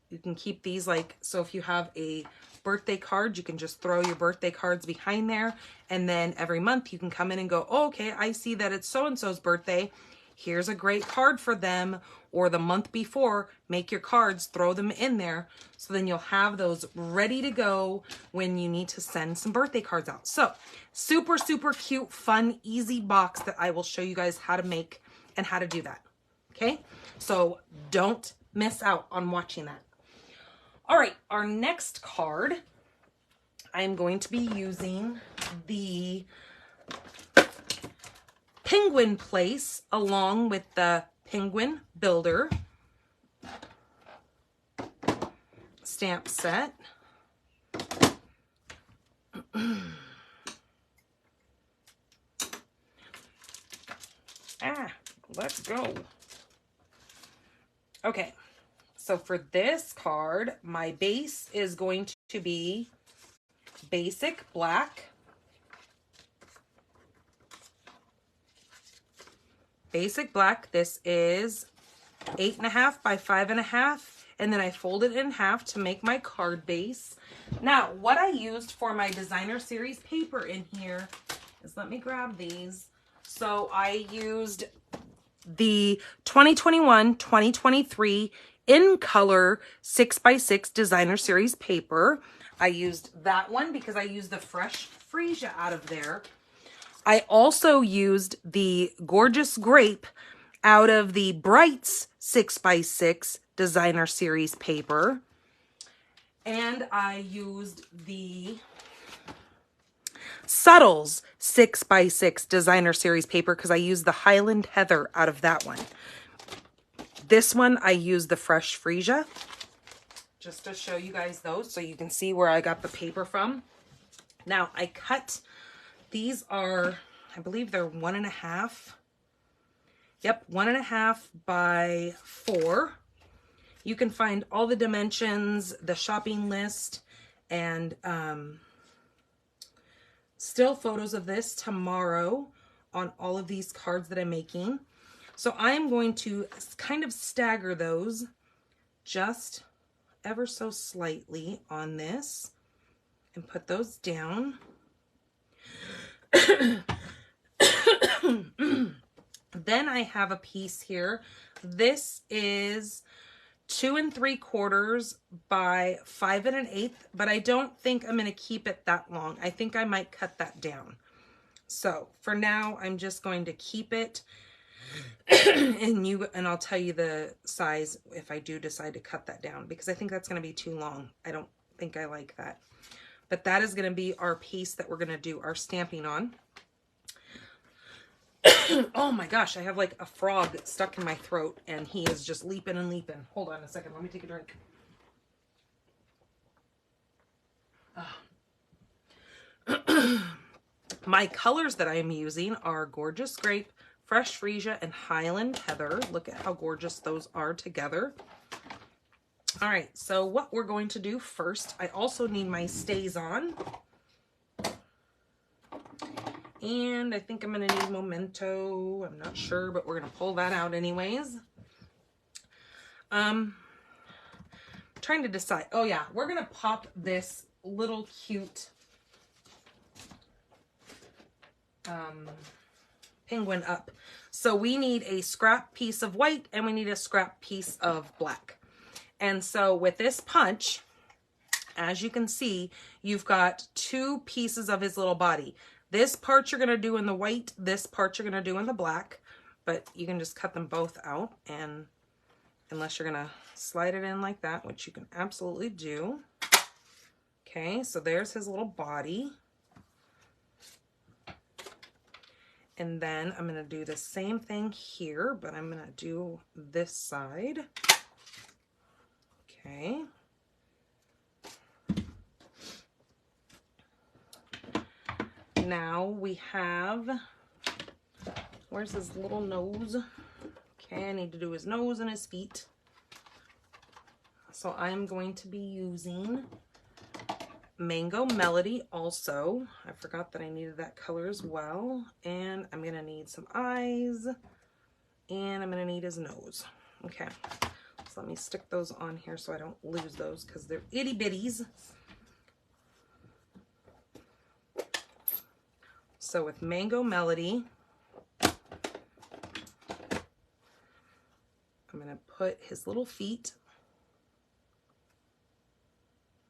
Speaker 1: you can keep these like, so if you have a birthday card, you can just throw your birthday cards behind there, and then every month you can come in and go, oh, okay, I see that it's so-and-so's birthday, here's a great card for them, or the month before, make your cards, throw them in there, so then you'll have those ready to go when you need to send some birthday cards out. So super, super cute, fun, easy box that I will show you guys how to make and how to do that. Okay, so don't miss out on watching that. All right, our next card, I'm going to be using the Penguin Place along with the Penguin Builder stamp set. Let's go. Okay. So for this card, my base is going to be basic black. Basic black. This is 8.5 by 5.5, and then I fold it in half to make my card base. Now, what I used for my designer series paper in here is, let me grab these. So I used the 2021-2023 in color 6x6 designer series paper. I used that one because I used the fresh freesia out of there. I also used the Gorgeous Grape out of the Brights 6x6 designer series paper. And I used the Subtles 6x6 designer series paper because I used the Highland Heather out of that one. This one, I used the fresh freesia, just to show you guys those so you can see where I got the paper from. Now, I cut, these are, I believe they're 1.5. Yep, 1.5 by 4. You can find all the dimensions, the shopping list, and still photos of this tomorrow on all of these cards that I'm making. So I am going to kind of stagger those just ever so slightly on this and put those down. Then I have a piece here. This is 2 3/4 by 5 1/8, but I don't think I'm going to keep it that long. I think I might cut that down. So for now, I'm just going to keep it, and I'll tell you the size if I do decide to cut that down, because I think that's going to be too long. I don't think I like that. But that is going to be our piece that we're going to do our stamping on. Oh my gosh, I have like a frog stuck in my throat and he is just leaping and leaping. Hold on a second, let me take a drink. My colors that I am using are Gorgeous Grape, Fresh Freesia, and Highland Heather. Look at how gorgeous those are together. All right, so what we're going to do first, I also need my stays on. And I think I'm going to need Memento. I'm not sure, but we're going to pull that out anyways. Trying to decide. Oh yeah, we're going to pop this little cute penguin up. So we need a scrap piece of white and we need a scrap piece of black. And so with this punch, as you can see, you've got 2 pieces of his little body. This part you're going to do in the white, this part you're going to do in the black, but you can just cut them both out, and unless you're going to slide it in like that, which you can absolutely do. Okay, so there's his little body. And then I'm going to do the same thing here, but I'm going to do this side. Okay. Now we have, where's his little nose? Okay, I need to do his nose and his feet. So I'm going to be using Mango Melody also. I forgot that I needed that color as well. And I'm going to need some eyes. And I'm going to need his nose. Okay, so let me stick those on here so I don't lose those because they're itty bitties. So with Mango Melody, I'm going to put his little feet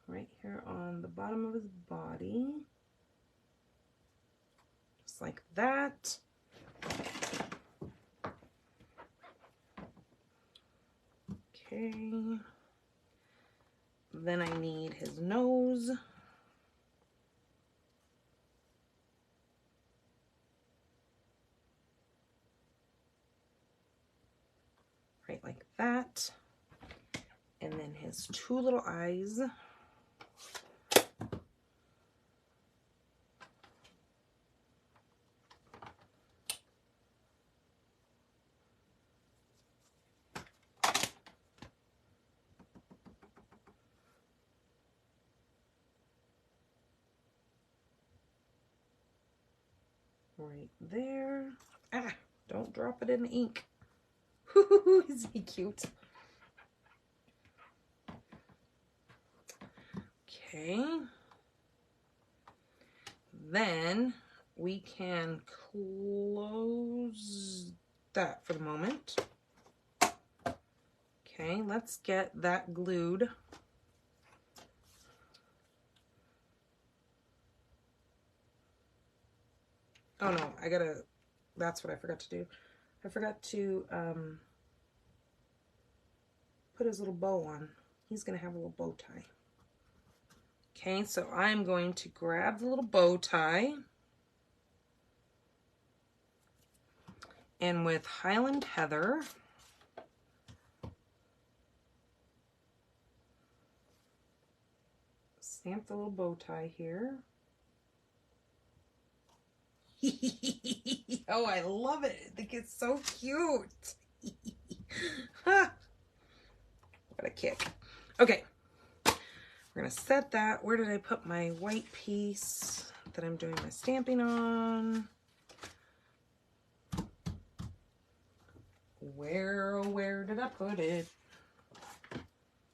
Speaker 1: right here on the bottom of his body, just like that. Okay. Then I need his nose. Right like that. And then his 2 little eyes. right there. Ah, don't drop it in the ink. Isn't he cute? Okay. Then we can close that for the moment. Okay, let's get that glued. Oh no, that's what I forgot to do. I forgot to put his little bow on. He's gonna have a little bow tie. Okay, so I'm going to grab the little bow tie, and with Highland Heather, stamp the little bow tie here. Oh, I love it. I think it's so cute. What a kick. Okay. We're going to set that. Where did I put my white piece that I'm doing my stamping on? Where did I put it?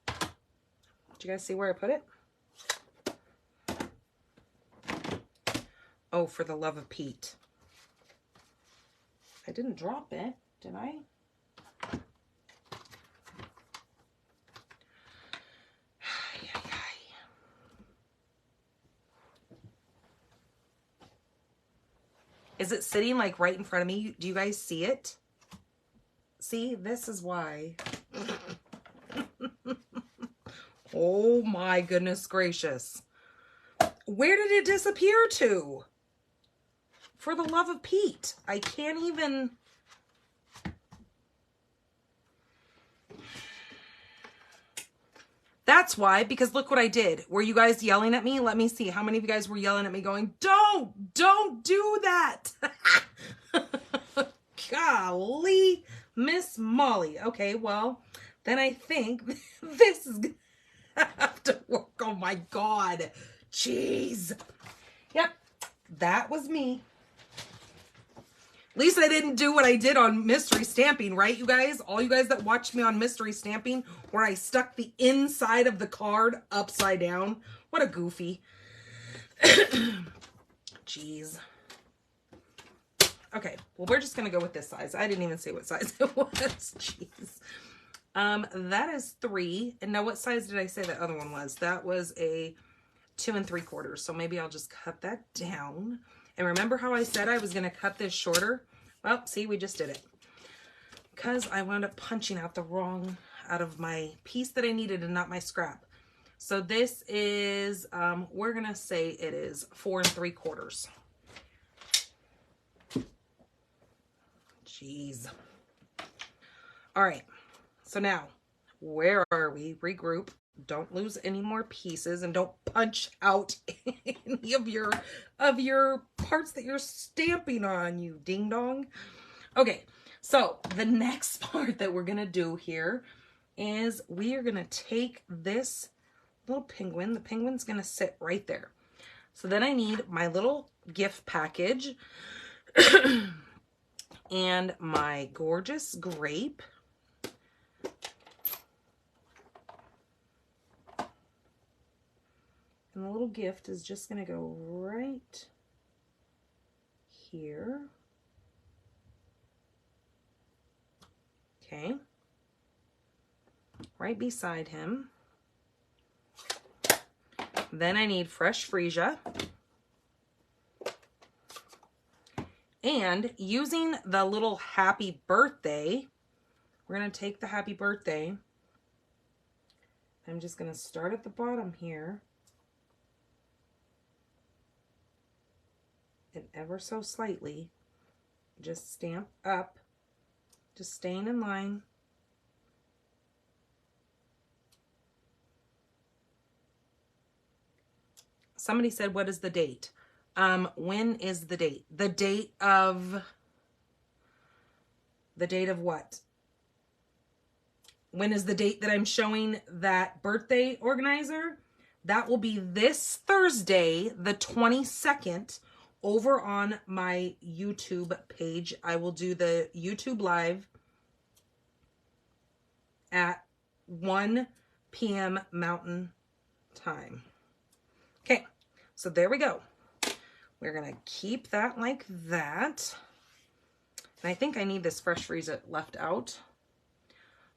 Speaker 1: Did you guys see where I put it? Oh, for the love of Pete. I didn't drop it, did I? Is it sitting like right in front of me? Do you guys see it? See, this is why. Oh my goodness gracious. Where did it disappear to? For the love of Pete. I can't even... That's why, because look what I did. Were you guys yelling at me? Let me see. How many of you guys were yelling at me going, don't do that. Golly, Miss Molly. Okay, well, then I think this is going to have to work. Oh my God. Jeez. Yep, that was me. At least I didn't do what I did on mystery stamping, right, you guys? All you guys that watched me on mystery stamping, where I stuck the inside of the card upside down. What a goofy. Jeez. Okay, well, we're just going to go with this size. I didn't even say what size it was. Jeez. That is 3. And now what size did I say that other one was? That was a 2 3/4. So maybe I'll just cut that down. And remember how I said I was going to cut this shorter? Well, see, we just did it. Because I wound up punching out the wrong, out of my piece that I needed and not my scrap. So this is, we're going to say it is 4 3/4. Jeez. All right. So now, where are we? Regroup. Don't lose any more pieces, and don't punch out any of your parts that you're stamping on, you ding dong. Okay, so the next part that we're gonna do here is we are gonna take this little penguin. The penguin's gonna sit right there. So then I need my little gift package and my gorgeous grape. And the little gift is just going to go right here. Okay. Right beside him. Then I need fresh freesia. And using the little happy birthday, we're going to take the happy birthday. I'm just going to start at the bottom here. And ever so slightly, just stamp up, just staying in line. Somebody said, what is the date? When is the date? The date of what? When is the date that I'm showing that birthday organizer? That will be this Thursday, the 22nd, over on my YouTube page. I will do the YouTube live at 1 p.m. Mountain Time. Okay, so there we go. We're gonna keep that like that. And I think I need this fresh freeze it left out.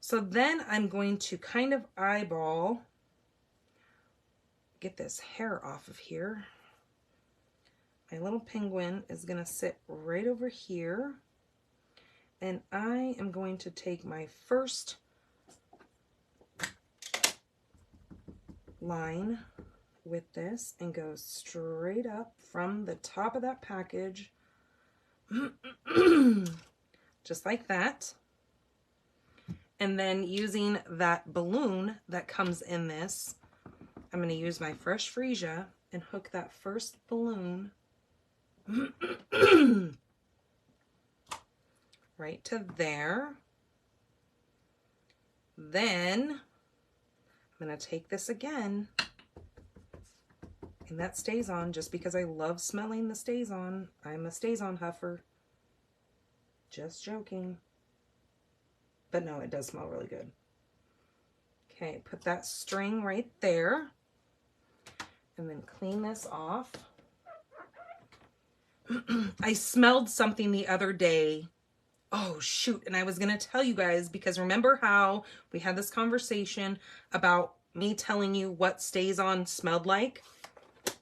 Speaker 1: So then I'm going to kind of eyeball, get this hair off of here. My little penguin is gonna sit right over here. And I am going to take my first line with this and go straight up from the top of that package, just like that. And then using that balloon that comes in this, I'm going to use my fresh freesia and hook that first balloon right to there. Then I'm going to take this again, and that stays on just because I love smelling the stays on. I'm a stays on huffer. Just joking. But no, it does smell really good. Okay, put that string right there, and then clean this off. I smelled something the other day. Oh, shoot. And I was going to tell you guys, because remember how we had this conversation about me telling you what stays on smelled like?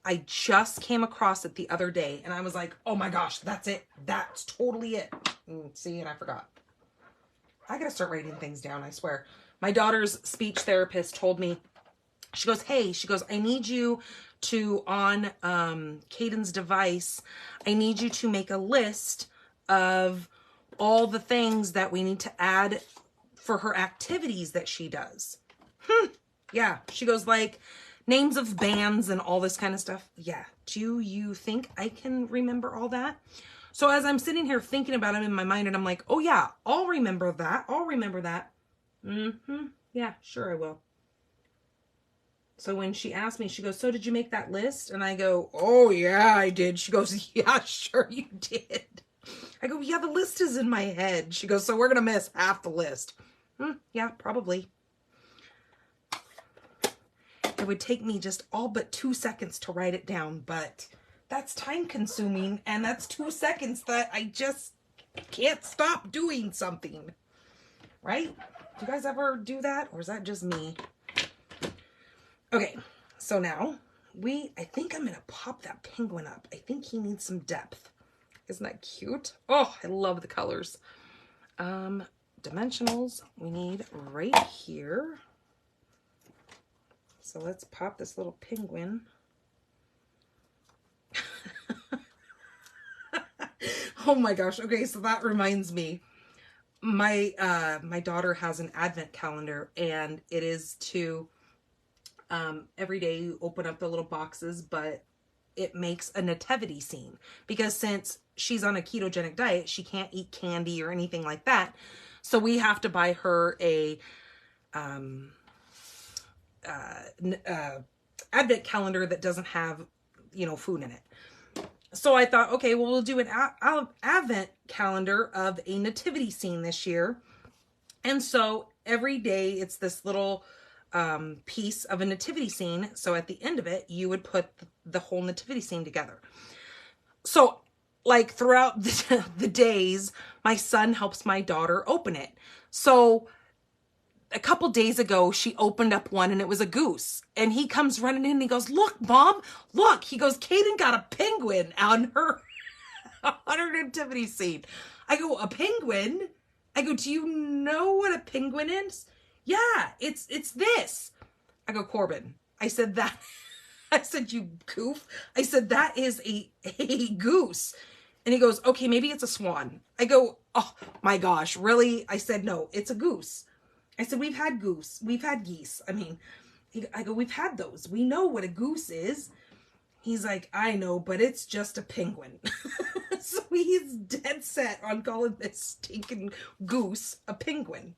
Speaker 1: I just came across it the other day, and I was like, oh my gosh, that's it. That's totally it. See, and I forgot. I got to start writing things down, I swear. My daughter's speech therapist told me, she goes, hey, she goes, I need you to, on Caden's device, I need you to make a list of all the things that we need to add for her activities that she does. Yeah, she goes, like names of bands and all this kind of stuff. Yeah, do you think I can remember all that? So as I'm sitting here thinking about it in my mind, and I'm like, oh yeah, I'll remember that. I'll remember that. Yeah, sure I will. So when she asked me, she goes, so did you make that list? And I go, oh yeah, I did. She goes, yeah, sure you did. I go, yeah, the list is in my head. She goes, so we're going to miss half the list. Yeah, probably. It would take me just all but 2 seconds to write it down, but that's time consuming, and that's 2 seconds that I just can't stop doing something. Right? Do you guys ever do that? Or is that just me? Okay, so now I think I'm going to pop that penguin up. I think he needs some depth. Isn't that cute? Oh, I love the colors. Dimensionals we need right here. So let's pop this little penguin. Oh my gosh. Okay, so that reminds me. My daughter has an advent calendar, and it is to every day you open up the little boxes, but it makes a nativity scene, because since she's on a ketogenic diet, she can't eat candy or anything like that. So we have to buy her a advent calendar that doesn't have, food in it. So I thought, okay, well, we'll do an advent calendar of a nativity scene this year. And so every day it's this little piece of a nativity scene. So at the end of it, you would put the whole nativity scene together. So like throughout the days, my son helps my daughter open it. So a couple days ago, she opened up one, and it was a goose. And he comes running in and he goes, look, Mom, look. He goes, Caden got a penguin on her nativity scene. I go, a penguin? I go, do you know what a penguin is? Yeah, it's this. I go, Corbin. I said, that. I said, you goof. I said, that is a goose. And he goes, okay, maybe it's a swan. I go, oh my gosh, really? I said, no, it's a goose. I said, we've had goose. We've had geese. I mean, I go, we've had those. We know what a goose is. He's like, I know, but it's just a penguin. So he's dead set on calling this stinking goose a penguin.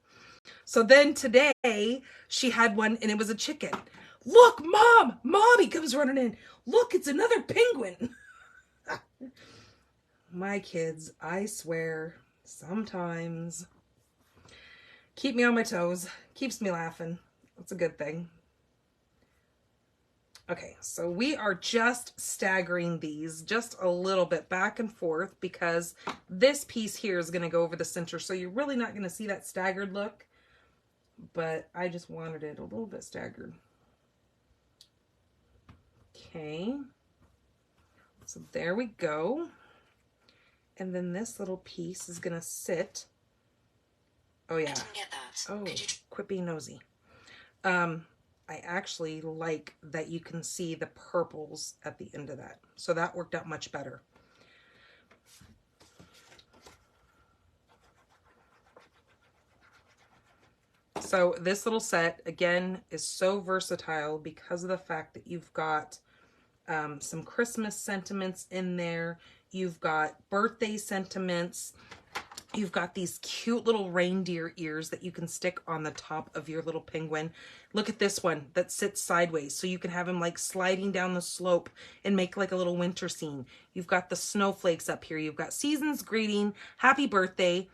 Speaker 1: So then today she had one, and it was a chicken. Look, Mom, he comes running in. Look, it's another penguin. My kids, I swear, sometimes keep me on my toes, keeps me laughing. That's a good thing. Okay, so we are just staggering these just a little bit back and forth because this piece here is going to go over the center. So you're really not going to see that staggered look, but I just wanted it a little bit staggered. Okay, so there we go. And then this little piece is going to sit. Oh yeah. Oh, quit being nosy. I actually like that you can see the purples at the end of that. So that worked out much better. So this little set, again, is so versatile because of the fact that you've got some Christmas sentiments in there. You've got birthday sentiments. You've got these cute little reindeer ears that you can stick on the top of your little penguin. Look at this one that sits sideways, so you can have him like sliding down the slope and make like a little winter scene. You've got the snowflakes up here. You've got season's greeting, happy birthday.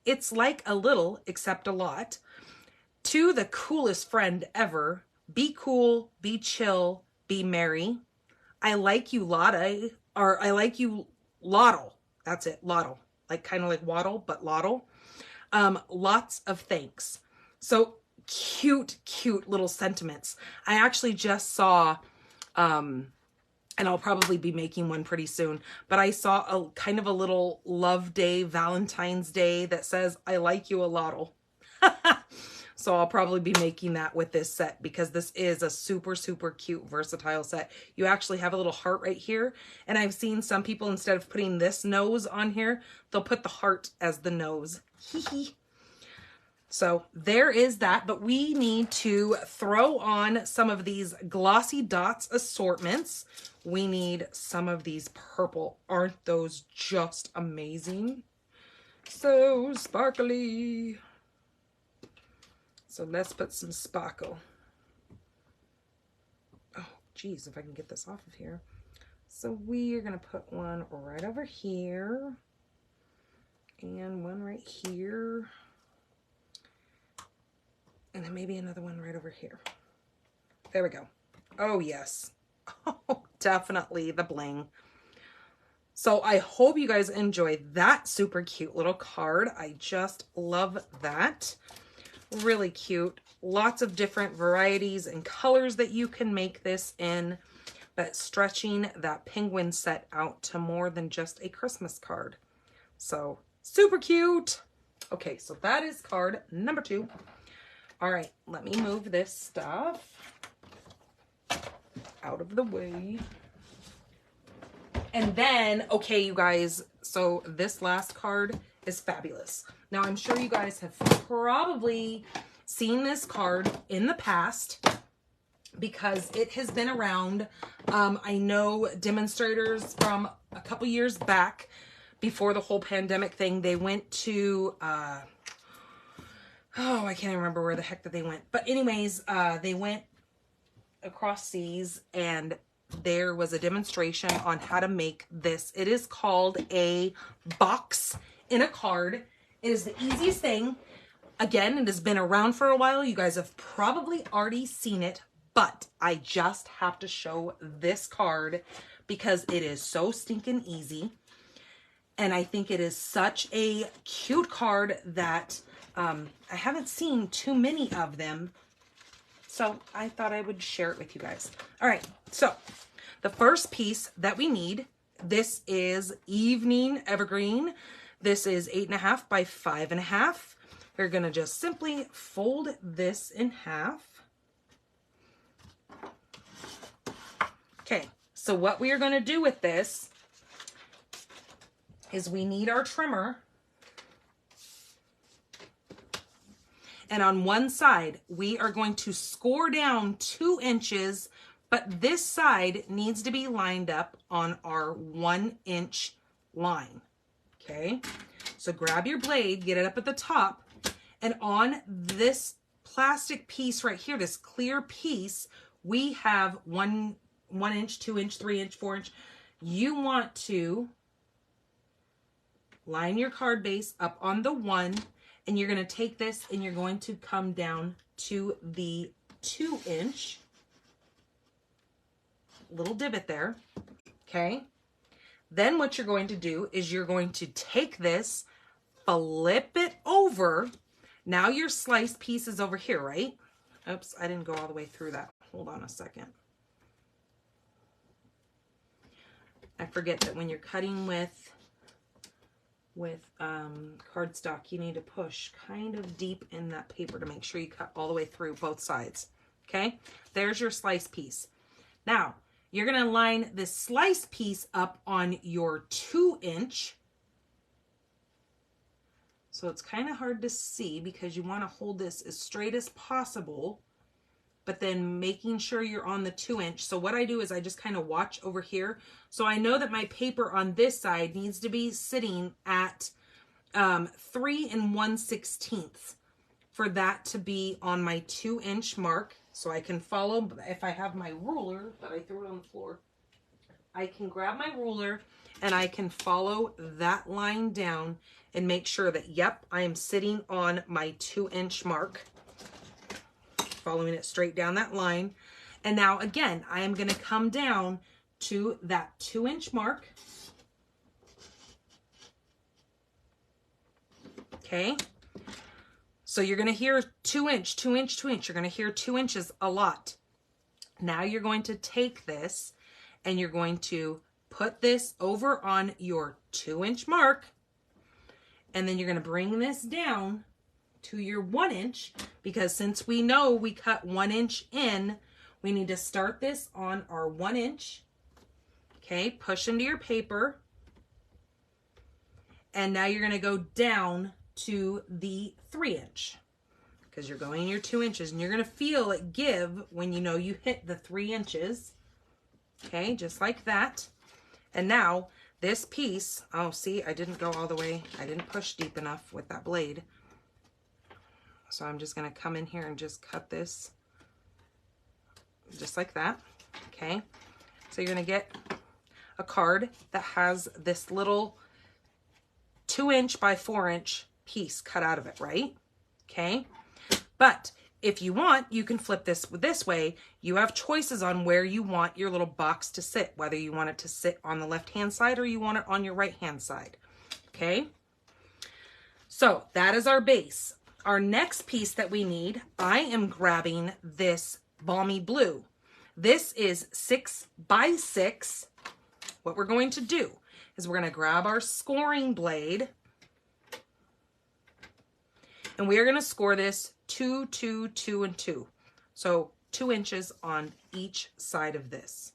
Speaker 1: It's like a little, except a lot, to the coolest friend ever. Be cool, be chill, be merry. I like you, Lotta, or I like you, Lottle. That's it, Lottle. Like kind of like waddle, but Lottle. Lots of thanks. So cute, cute little sentiments. I actually just saw, and I'll probably be making one pretty soon, but I saw a kind of a little love day, Valentine's Day that says, I like you a Lottle. So I'll probably be making that with this set because this is a super, super cute, versatile set. You actually have a little heart right here. And I've seen some people, instead of putting this nose on here, they'll put the heart as the nose. So there is that, but we need to throw on some of these glossy dots assortments. We need some of these purple. Aren't those just amazing? So sparkly. So let's put some sparkle. Oh, geez, if I can get this off of here. So we are going to put one right over here. And one right here. And then maybe another one right over here. There we go. Oh, yes. Oh, definitely the bling. So I hope you guys enjoyed that super cute little card. I just love that. Really cute. Lots of different varieties and colors that you can make this in, but stretching that penguin set out to more than just a Christmas card. So super cute. Okay, so that is card number 2. All right, let me move this stuff out of the way. And then, okay, you guys, so this last card is fabulous. Now, I'm sure you guys have probably seen this card in the past because it has been around. I know demonstrators from a couple years back, before the whole pandemic thing, they went to, oh, I can't even remember where the heck that they went. But anyways, they went across seas and there was a demonstration on how to make this. It is called a box in a card. It is the easiest thing. Again, it has been around for a while. You guys have probably already seen it, but I just have to show this card because it is so stinking easy. And I think it is such a cute card that I haven't seen too many of them. So I thought I would share it with you guys. All right, so the first piece that we need, this is Evening Evergreen. This is 8.5 by 5.5. We're gonna just simply fold this in half. Okay, so what we are gonna do with this is we need our trimmer. And on one side, we are going to score down 2 inches, but this side needs to be lined up on our 1-inch line. Okay, so grab your blade, get it up at the top, and on this plastic piece right here, this clear piece, we have 1 inch, 2 inch, 3 inch, 4 inch. you want to line your card base up on the 1, and you're going to take this and you're going to come down to the 2-inch little divot there. Okay. Then what you're going to do is you're going to take this, flip it over. Now your sliced piece is over here, right? Oops, I didn't go all the way through that. Hold on a second. I forget that when you're cutting with cardstock, you need to push kind of deep in that paper to make sure you cut all the way through both sides. Okay, there's your slice piece. Now, you're going to line this slice piece up on your 2-inch. So it's kind of hard to see because you want to hold this as straight as possible, but then making sure you're on the 2-inch. So what I do is I just kind of watch over here. So I know that my paper on this side needs to be sitting at 3 1/16 for that to be on my 2-inch mark. So I can follow, if I have my ruler, but I threw it on the floor, I can grab my ruler and I can follow that line down and make sure that, yep, I am sitting on my 2-inch mark, following it straight down that line. And now again, I am going to come down to that 2-inch mark. Okay. So you're going to hear 2-inch, 2-inch, 2-inch. You're going to hear 2 inches a lot. Now you're going to take this and you're going to put this over on your 2-inch mark. And then you're going to bring this down to your 1-inch, because since we know we cut 1 inch in, we need to start this on our 1-inch. Okay, push into your paper. And now you're going to go down to the 3-inch, because you're going your 2 inches, and you're going to feel it give when you know you hit the 3 inches. Okay, just like that. And now this piece, oh, see, I didn't go all the way. I didn't push deep enough with that blade. So I'm just going to come in here and just cut this just like that. Okay, so you're going to get a card that has this little 2-inch by 4-inch piece cut out of it, right? Okay, but if you want, you can flip this way. You have choices on where you want your little box to sit, whether you want it to sit on the left-hand side or you want it on your right-hand side. Okay, so that is our base. Our next piece that we need, I am grabbing this balmy blue. This is 6 by 6. What we're going to do is we're going to grab our scoring blade, and we are going to score this 2, 2, 2, and 2. So 2 inches on each side of this.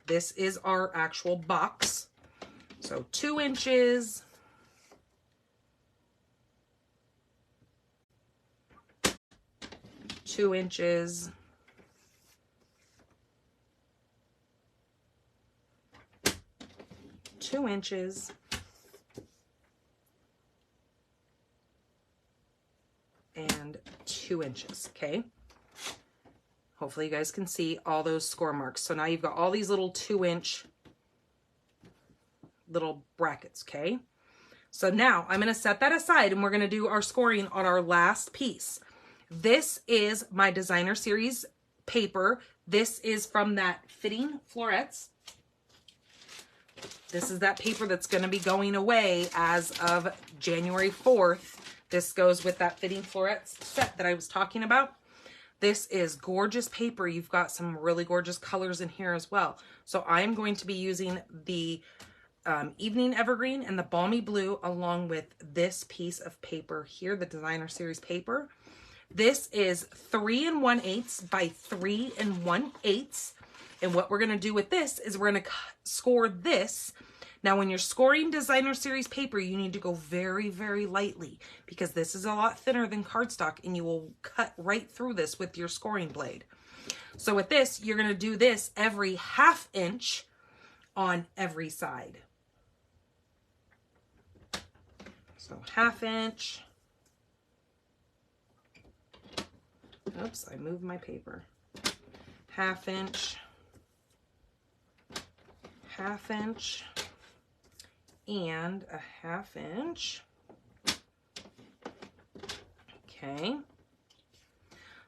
Speaker 1: This is our actual box. So 2 inches. 2 inches. 2 inches. And 2 inches, okay? Hopefully you guys can see all those score marks. So now you've got all these little 2-inch little brackets, okay? So now I'm going to set that aside and we're going to do our scoring on our last piece. This is my designer series paper. This is from that fitting florets. This is that paper that's going to be going away as of January 4th. This goes with that fitting florets set that I was talking about. This is gorgeous paper. You've got some really gorgeous colors in here as well. So I'm going to be using the Evening Evergreen and the Balmy Blue along with this piece of paper here, the designer series paper. This is 3 1/8 by 3 1/8. And what we're going to do with this is we're going to score this. Now, when you're scoring designer series paper, you need to go very, very lightly because this is a lot thinner than cardstock and you will cut right through this with your scoring blade. So with this, you're going to do this every 1/2 inch on every side. So 1/2 inch. Oops, I moved my paper. 1/2 inch. 1/2 inch and a 1/2 inch. Okay.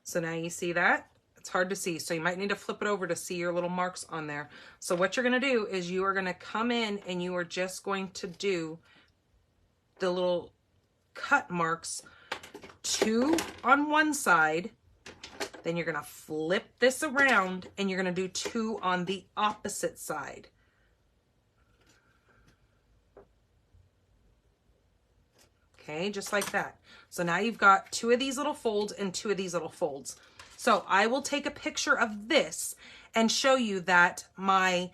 Speaker 1: So now you see that? It's hard to see, so you might need to flip it over to see your little marks on there. So what you're going to do is you are going to come in and you are just going to do the little cut marks, 2 on one side, then you're going to flip this around and you're going to do 2 on the opposite side. Okay, just like that. So now you've got 2 of these little folds and 2 of these little folds. So I will take a picture of this and show you that my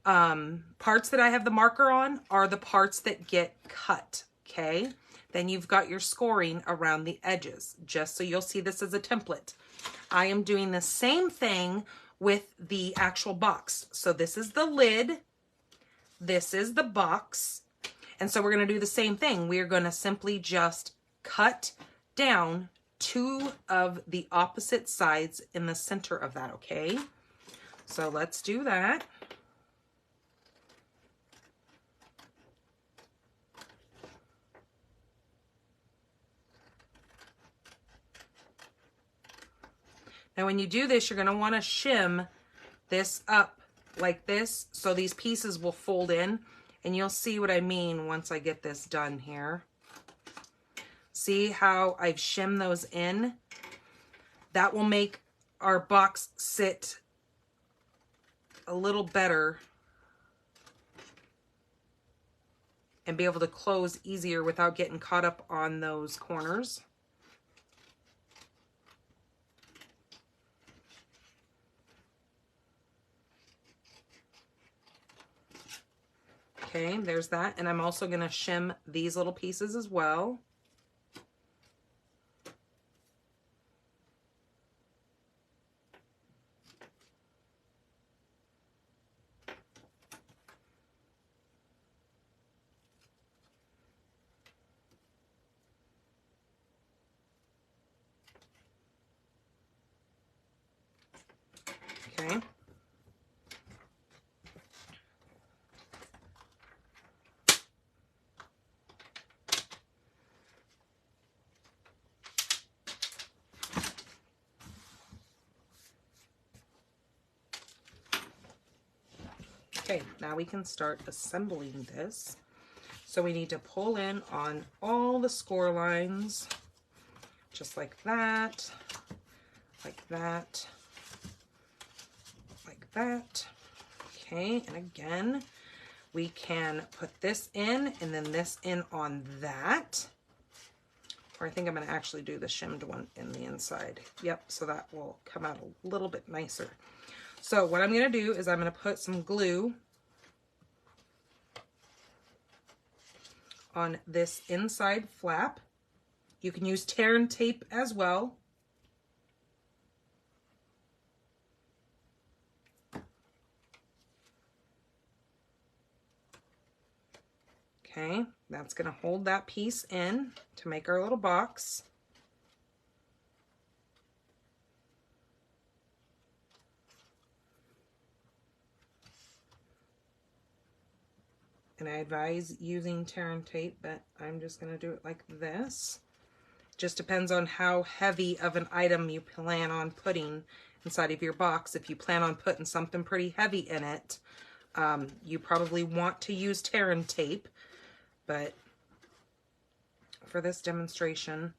Speaker 1: parts that I have the marker on are the parts that get cut, okay? Then you've got your scoring around the edges, just so you'll see this as a template. I am doing the same thing with the actual box. So this is the lid, this is the box, and so we're going to do the same thing. We're going to simply just cut down 2 of the opposite sides in the center of that, okay? So let's do that. Now when you do this, you're going to want to shim this up like this so these pieces will fold in, and you'll see what I mean once I get this done here. See how I've shimmed those in? That will make our box sit a little better and be able to close easier without getting caught up on those corners. Okay, there's that. And I'm also going to shim these little pieces as well. Okay. Okay, now we can start assembling this. So we need to pull in on all the score lines, just like that, like that, like that. Okay, and again, we can put this in and then this in on that. Or I think I'm going to actually do the shimmed one in the inside. Yep, so that will come out a little bit nicer. So what I'm going to do is I'm going to put some glue on this inside flap. You can use tear and tape as well. Okay, that's going to hold that piece in to make our little box. And I advise using tear and tape, but I'm just going to do it like this. Just depends on how heavy of an item you plan on putting inside of your box. If you plan on putting something pretty heavy in it, you probably want to use tear and tape. But for this demonstration,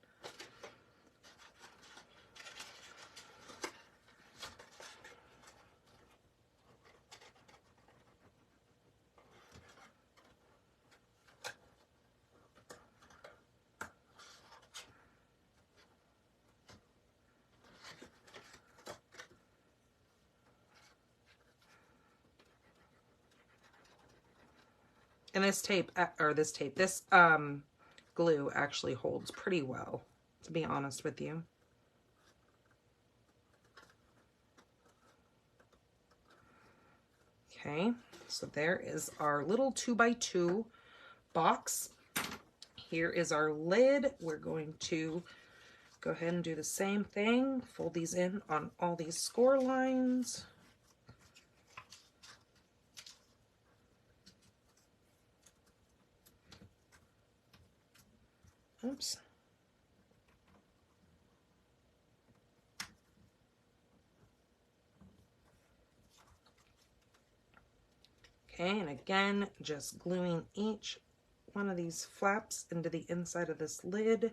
Speaker 1: and this glue actually holds pretty well, to be honest with you. Okay, so there is our little 2x2 box. Here is our lid. We're going to go ahead and do the same thing. Fold these in on all these score lines. Oops. Okay, and again, just gluing each one of these flaps into the inside of this lid.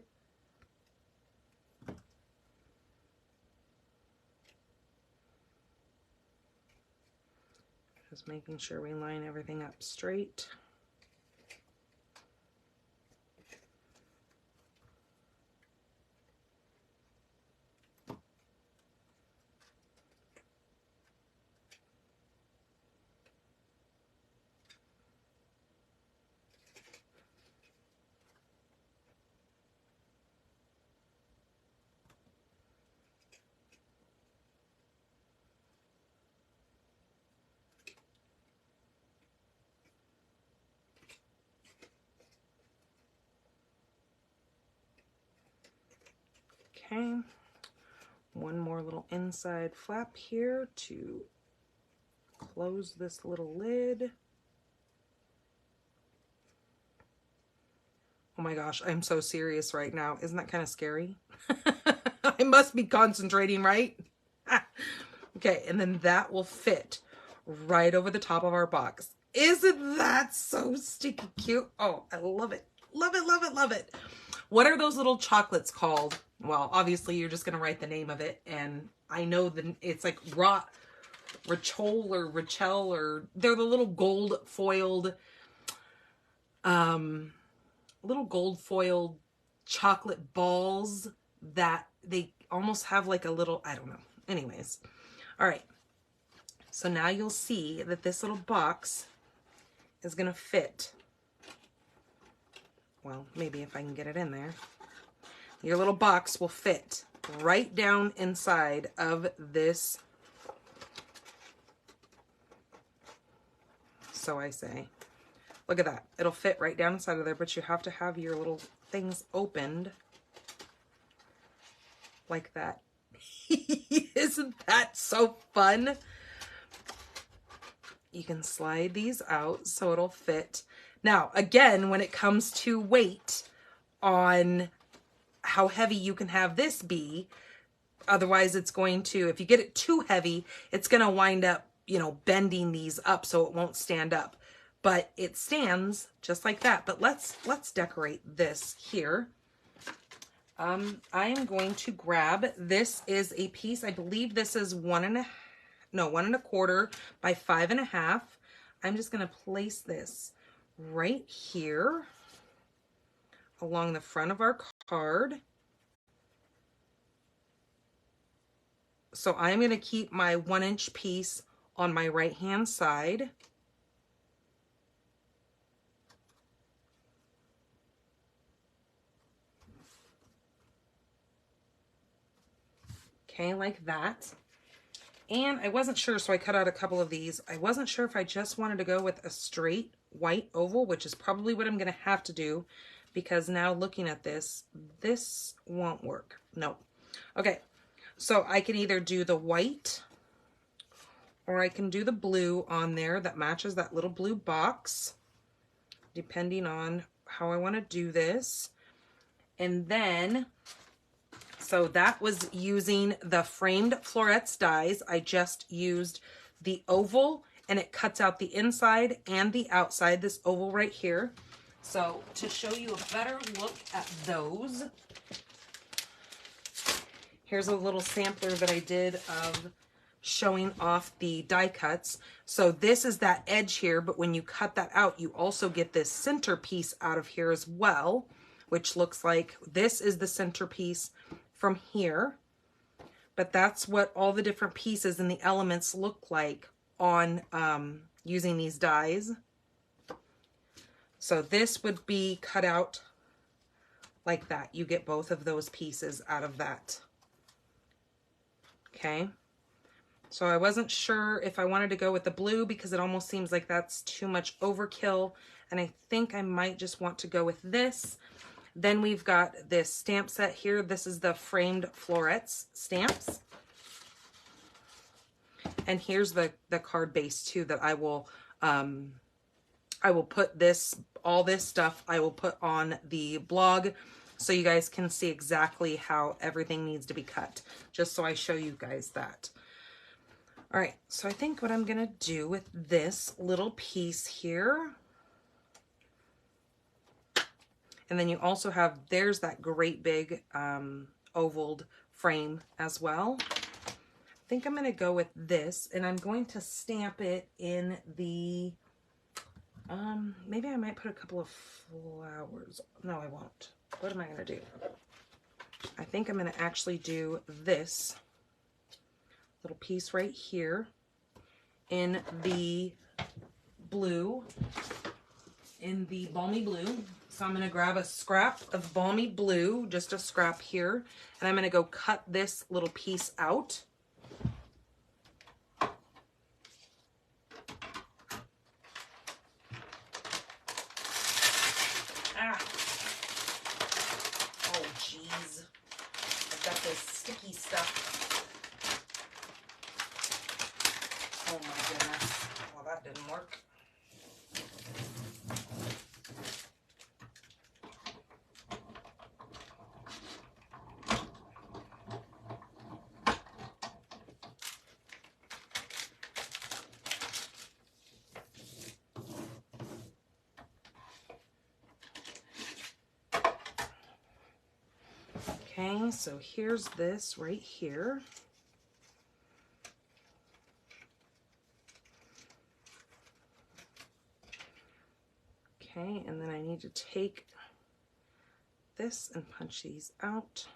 Speaker 1: Just making sure we line everything up straight. Okay, one more little inside flap here to close this little lid. Oh my gosh, I'm so serious right now. Isn't that kind of scary? I must be concentrating, right? Okay, and then that will fit right over the top of our box. Isn't that so sticky cute? Oh, I love it. Love it, love it, love it. What are those little chocolates called? Well, obviously you're just going to write the name of it. And I know that it's like Rachel or Rachel, or they're the little gold foiled chocolate balls that they almost have like a little, I don't know. Anyways. All right. So now you'll see that this little box is going to fit. Well, maybe if I can get it in there. Your little box will fit right down inside of this. So I say, look at that. It'll fit right down inside of there, but you have to have your little things opened like that. Isn't that so fun? You can slide these out so it'll fit. Now, again, when it comes to weight on how heavy you can have this be, otherwise it's going to, if you get it too heavy, it's going to wind up, you know, bending these up so it won't stand up. But it stands just like that. But let's decorate this here. I am going to grab, this is a piece, I believe this is 1.25 by 5.5. I'm just going to place this right here along the front of our card. So I'm going to keep my 1-inch piece on my right hand side. Okay, like that. And I wasn't sure, so I cut out a couple of these. I wasn't sure if I just wanted to go with a straight white oval, which is probably what I'm going to have to do, because now looking at this, this won't work. No. Okay, so I can either do the white or I can do the blue on there that matches that little blue box, depending on how I want to do this. And then, so that was using the framed florets dies. I just used the oval, and it cuts out the inside and the outside, this oval right here. So to show you a better look at those, here's a little sampler that I did of showing off the die cuts. So this is that edge here, but when you cut that out, you also get this center piece out of here as well, which looks like this is the centerpiece from here. But that's what all the different pieces and the elements look like on using these dies. So this would be cut out like that. You get both of those pieces out of that. Okay. So I wasn't sure if I wanted to go with the blue because it almost seems like that's too much overkill. And I think I might just want to go with this. Then we've got this stamp set here. This is the framed florets stamps. And here's the card base too that I will put this, all this stuff I will put on the blog. so you guys can see exactly how everything needs to be cut, just so I show you guys that. All right, so I think what I'm gonna do with this little piece here, and then you also have, there's that great big ovaled frame as well. I think I'm gonna go with this, and I'm going to stamp it in the, maybe I might put a couple of flowers. No, I won't. What am I gonna do? I think I'm gonna actually do this little piece right here in the blue, in the balmy blue. So I'm gonna grab a scrap of balmy blue, just a scrap here, and I'm gonna go cut this little piece out. Oh, geez. I've got this sticky stuff. Oh my goodness. Well, that didn't work. Okay, so here's this right here. Okay, and then I need to take this and punch these out.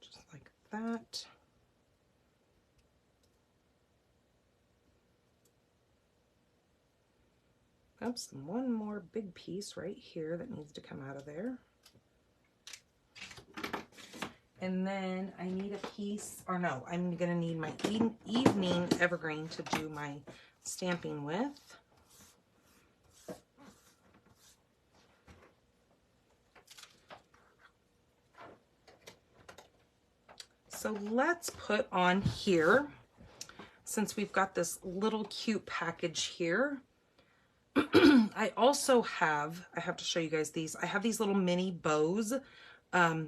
Speaker 1: Just like that. Oops, and one more big piece right here that needs to come out of there. And then I need a piece, or no, I'm gonna need my evening evergreen to do my stamping with. So let's put on here, since we've got this little cute package here, I also have, I have to show you guys these. I have these little mini bows.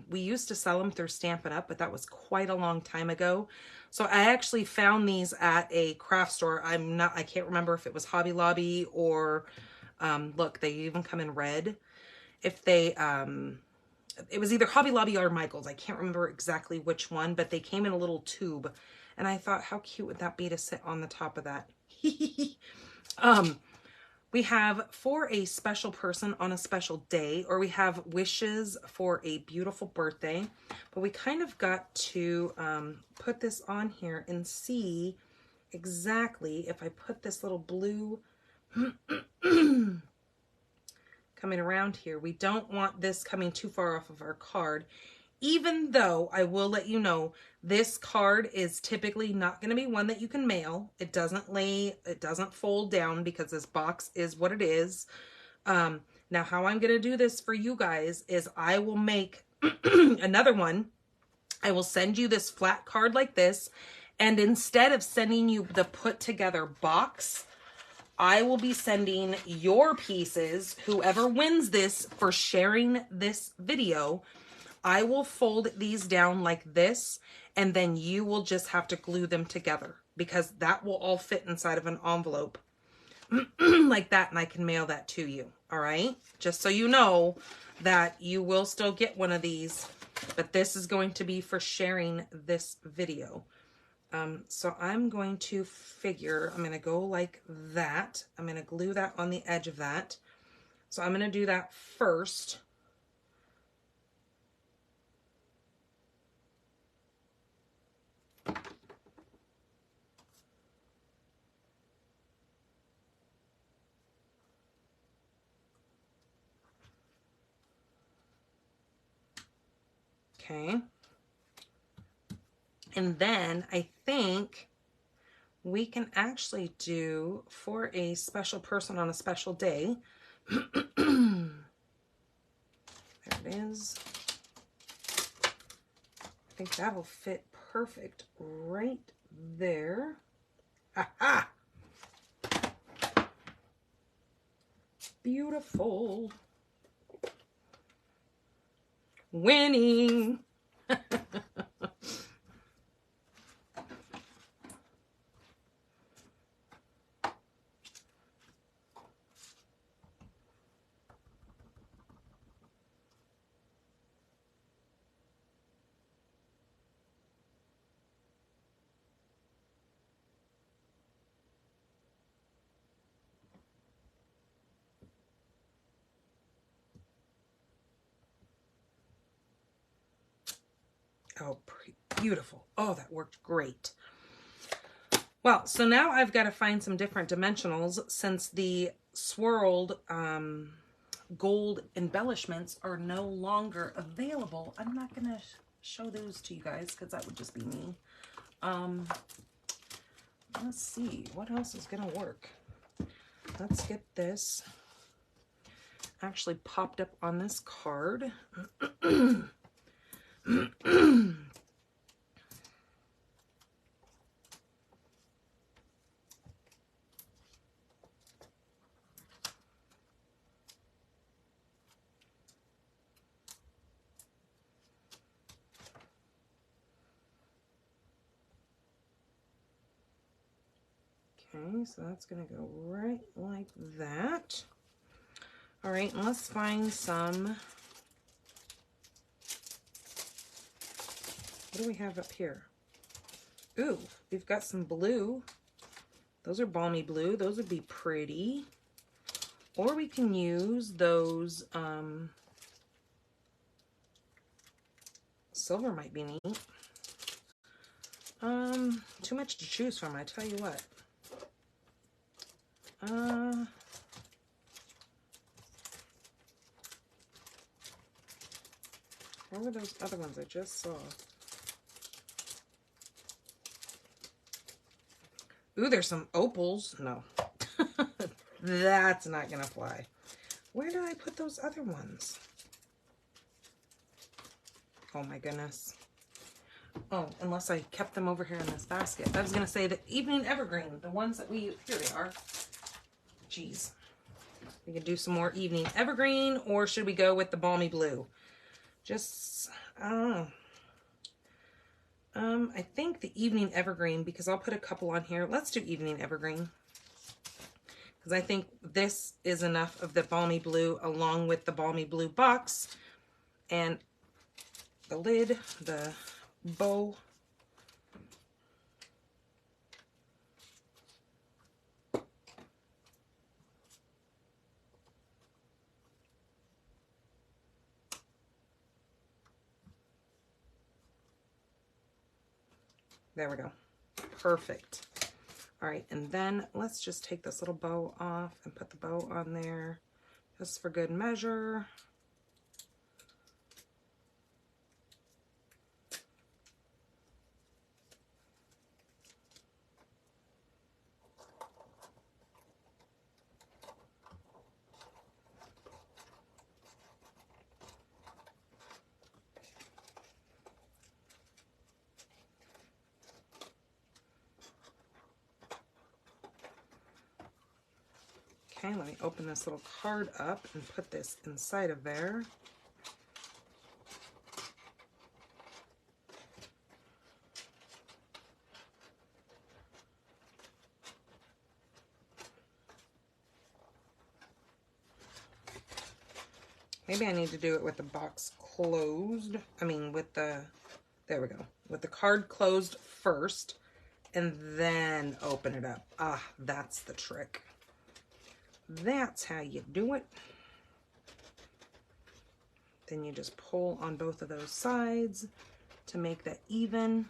Speaker 1: We used to sell them through Stampin' Up, but that was quite a long time ago. So I actually found these at a craft store. I can't remember if it was Hobby Lobby or, look, they even come in red. If they, it was either Hobby Lobby or Michael's. I can't remember exactly which one, but they came in a little tube. And I thought, how cute would that be to sit on the top of that? We have for a special person on a special day, or we have wishes for a beautiful birthday. But we kind of got to put this on here and see exactly if I put this little blue coming around here. We don't want this coming too far off of our card. Even though I will let you know, this card is typically not going to be one that you can mail. It doesn't fold down because this box is what it is. Now, how I'm going to do this for you guys is I will make another one. I will send you this flat card like this. And instead of sending you the put together box, I will be sending your pieces, whoever wins this for sharing this video, I will fold these down like this, and then you will just have to glue them together because that will all fit inside of an envelope like that, and I can mail that to you. All right, just so you know that you will still get one of these, but this is going to be for sharing this video. So I'm going to figure, I'm going to go like that. I'm going to glue that on the edge of that. So I'm going to do that first. Okay. And then I think we can actually do for a special person on a special day. There it is. I think that'll fit perfect right there. Ha-ha! Beautiful. Winning. Oh, beautiful. Oh, that worked great. Well, so now I've got to find some different dimensionals since the swirled gold embellishments are no longer available. I'm not going to show those to you guys because that would just be mean. Let's see what else is going to work. Let's get this actually popped up on this card. Okay, so that's going to go right like that. All right, and let's find some. What do we have up here? Ooh, we've got some blue. Those are balmy blue. Those would be pretty. Or we can use those, silver might be neat. Too much to choose from, I tell you what. What were those other ones I just saw? Ooh, there's some opals. No. That's not gonna fly. Where did I put those other ones? Oh my goodness. Oh, unless I kept them over here in this basket. I was gonna say the evening evergreen, the ones that we, here they are. Jeez. We can do some more evening evergreen, or should we go with the balmy blue? Just, I don't know. I think the evening evergreen, because I'll put a couple on here. Let's do evening evergreen. Because I think this is enough of the balmy blue along with the balmy blue box and the lid, the bow. There we go. Perfect. All right, and then let's just take this little bow off and put the bow on there just for good measure. Okay, let me open this little card up and put this inside of there. Maybe I need to do it with the box closed. I mean, with the, there we go. With the card closed first and then open it up. Ah, that's the trick. That's how you do it. Then you just pull on both of those sides to make that even.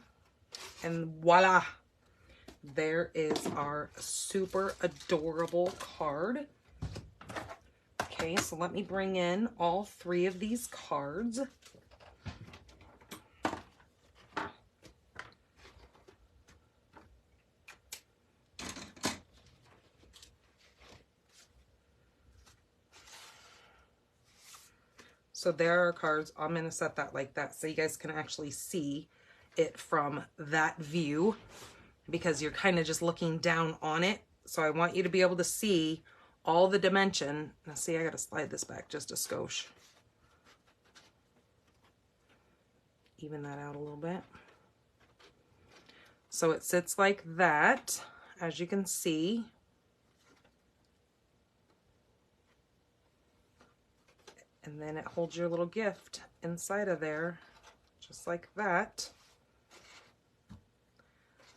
Speaker 1: And voila! There is our super adorable card. Okay, so let me bring in all 3 of these cards. So there are cards. I'm going to set that like that so you guys can actually see it from that view because you're kind of just looking down on it. So I want you to be able to see all the dimension. Now see, I got to slide this back just a skosh. Even that out a little bit. So it sits like that, as you can see. And then it holds your little gift inside of there, just like that. What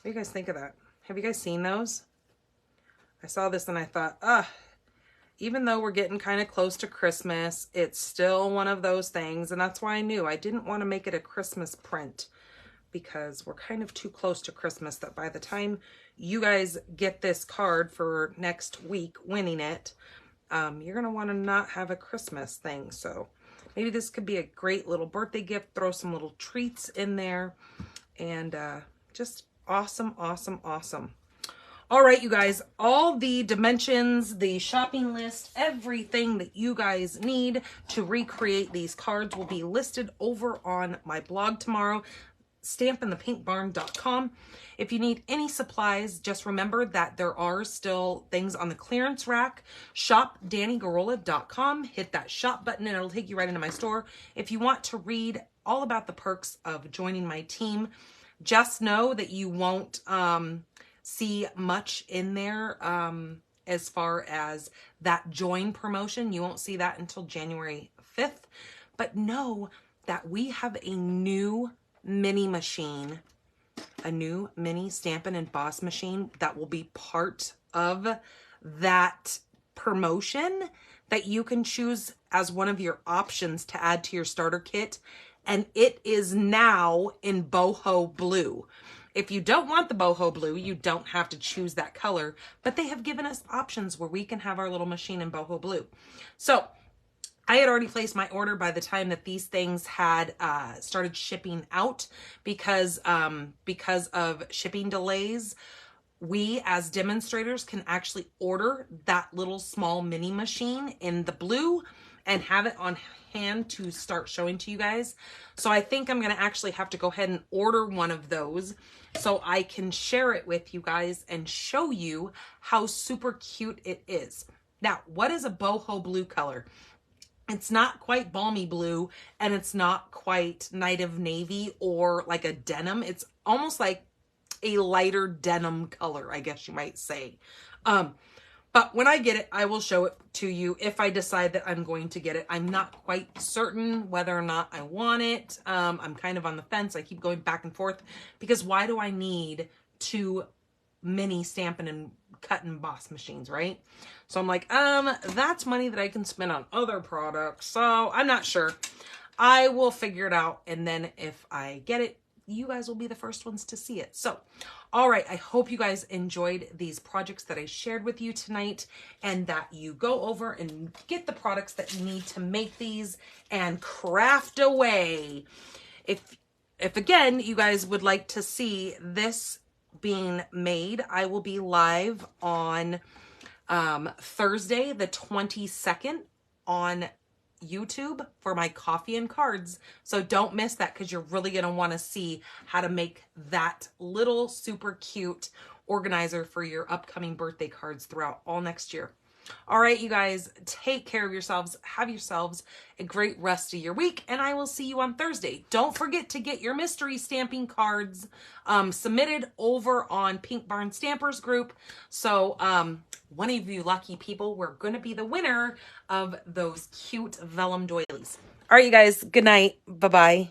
Speaker 1: do you guys think of that? Have you guys seen those? I saw this and I thought, even though we're getting kind of close to Christmas, it's still one of those things. And that's why I knew I didn't want to make it a Christmas print, because we're kind of too close to Christmas that by the time you guys get this card for next week, winning it, you're going to want to not have a Christmas thing. So maybe this could be a great little birthday gift. Throw some little treats in there, and just awesome, awesome, awesome. All right, you guys, all the dimensions, the shopping list, everything that you guys need to recreate these cards will be listed over on my blog tomorrow, stampinthepaintbarn.com. If you need any supplies, just remember that there are still things on the clearance rack. shopdannygarola.com. Hit that shop button and it'll take you right into my store. If you want to read all about the perks of joining my team, just know that you won't see much in there as far as that join promotion. You won't see that until January 5th. But know that we have a new mini machine, a new mini Stampin' and Boss machine that will be part of that promotion that you can choose as one of your options to add to your starter kit. And it is now in boho blue. If you don't want the boho blue, you don't have to choose that color, but they have given us options where we can have our little machine in boho blue. So I had already placed my order by the time that these things had started shipping out, because of shipping delays. We as demonstrators can actually order that little small mini machine in the blue and have it on hand to start showing to you guys. So I think I'm going to actually have to go ahead and order one of those so I can share it with you guys and show you how super cute it is. Now, what is a boho blue color? It's not quite balmy blue, and it's not quite night of navy or like a denim. It's almost like a lighter denim color, I guess you might say. But when I get it, I will show it to you if I decide that I'm going to get it. I'm not quite certain whether or not I want it. I'm kind of on the fence. I keep going back and forth, because why do I need two mini Stampin' and Cut and Boss machines, right? So I'm like, that's money that I can spend on other products. So I'm not sure. I will figure it out. And then if I get it, you guys will be the first ones to see it. So, all right, I hope you guys enjoyed these projects that I shared with you tonight, and that you go over and get the products that you need to make these and craft away. If again, you guys would like to see this being made, I will be live on Thursday, the 22nd on YouTube for my coffee and cards. So don't miss that, because you're really going to want to see how to make that little super cute organizer for your upcoming birthday cards throughout all next year. All right, you guys, take care of yourselves. Have yourselves a great rest of your week, and I will see you on Thursday. Don't forget to get your mystery stamping cards submitted over on Pink Barn Stampers group. So one of you lucky people, we're going to be the winner of those cute vellum doilies. All right, you guys, good night. Bye-bye.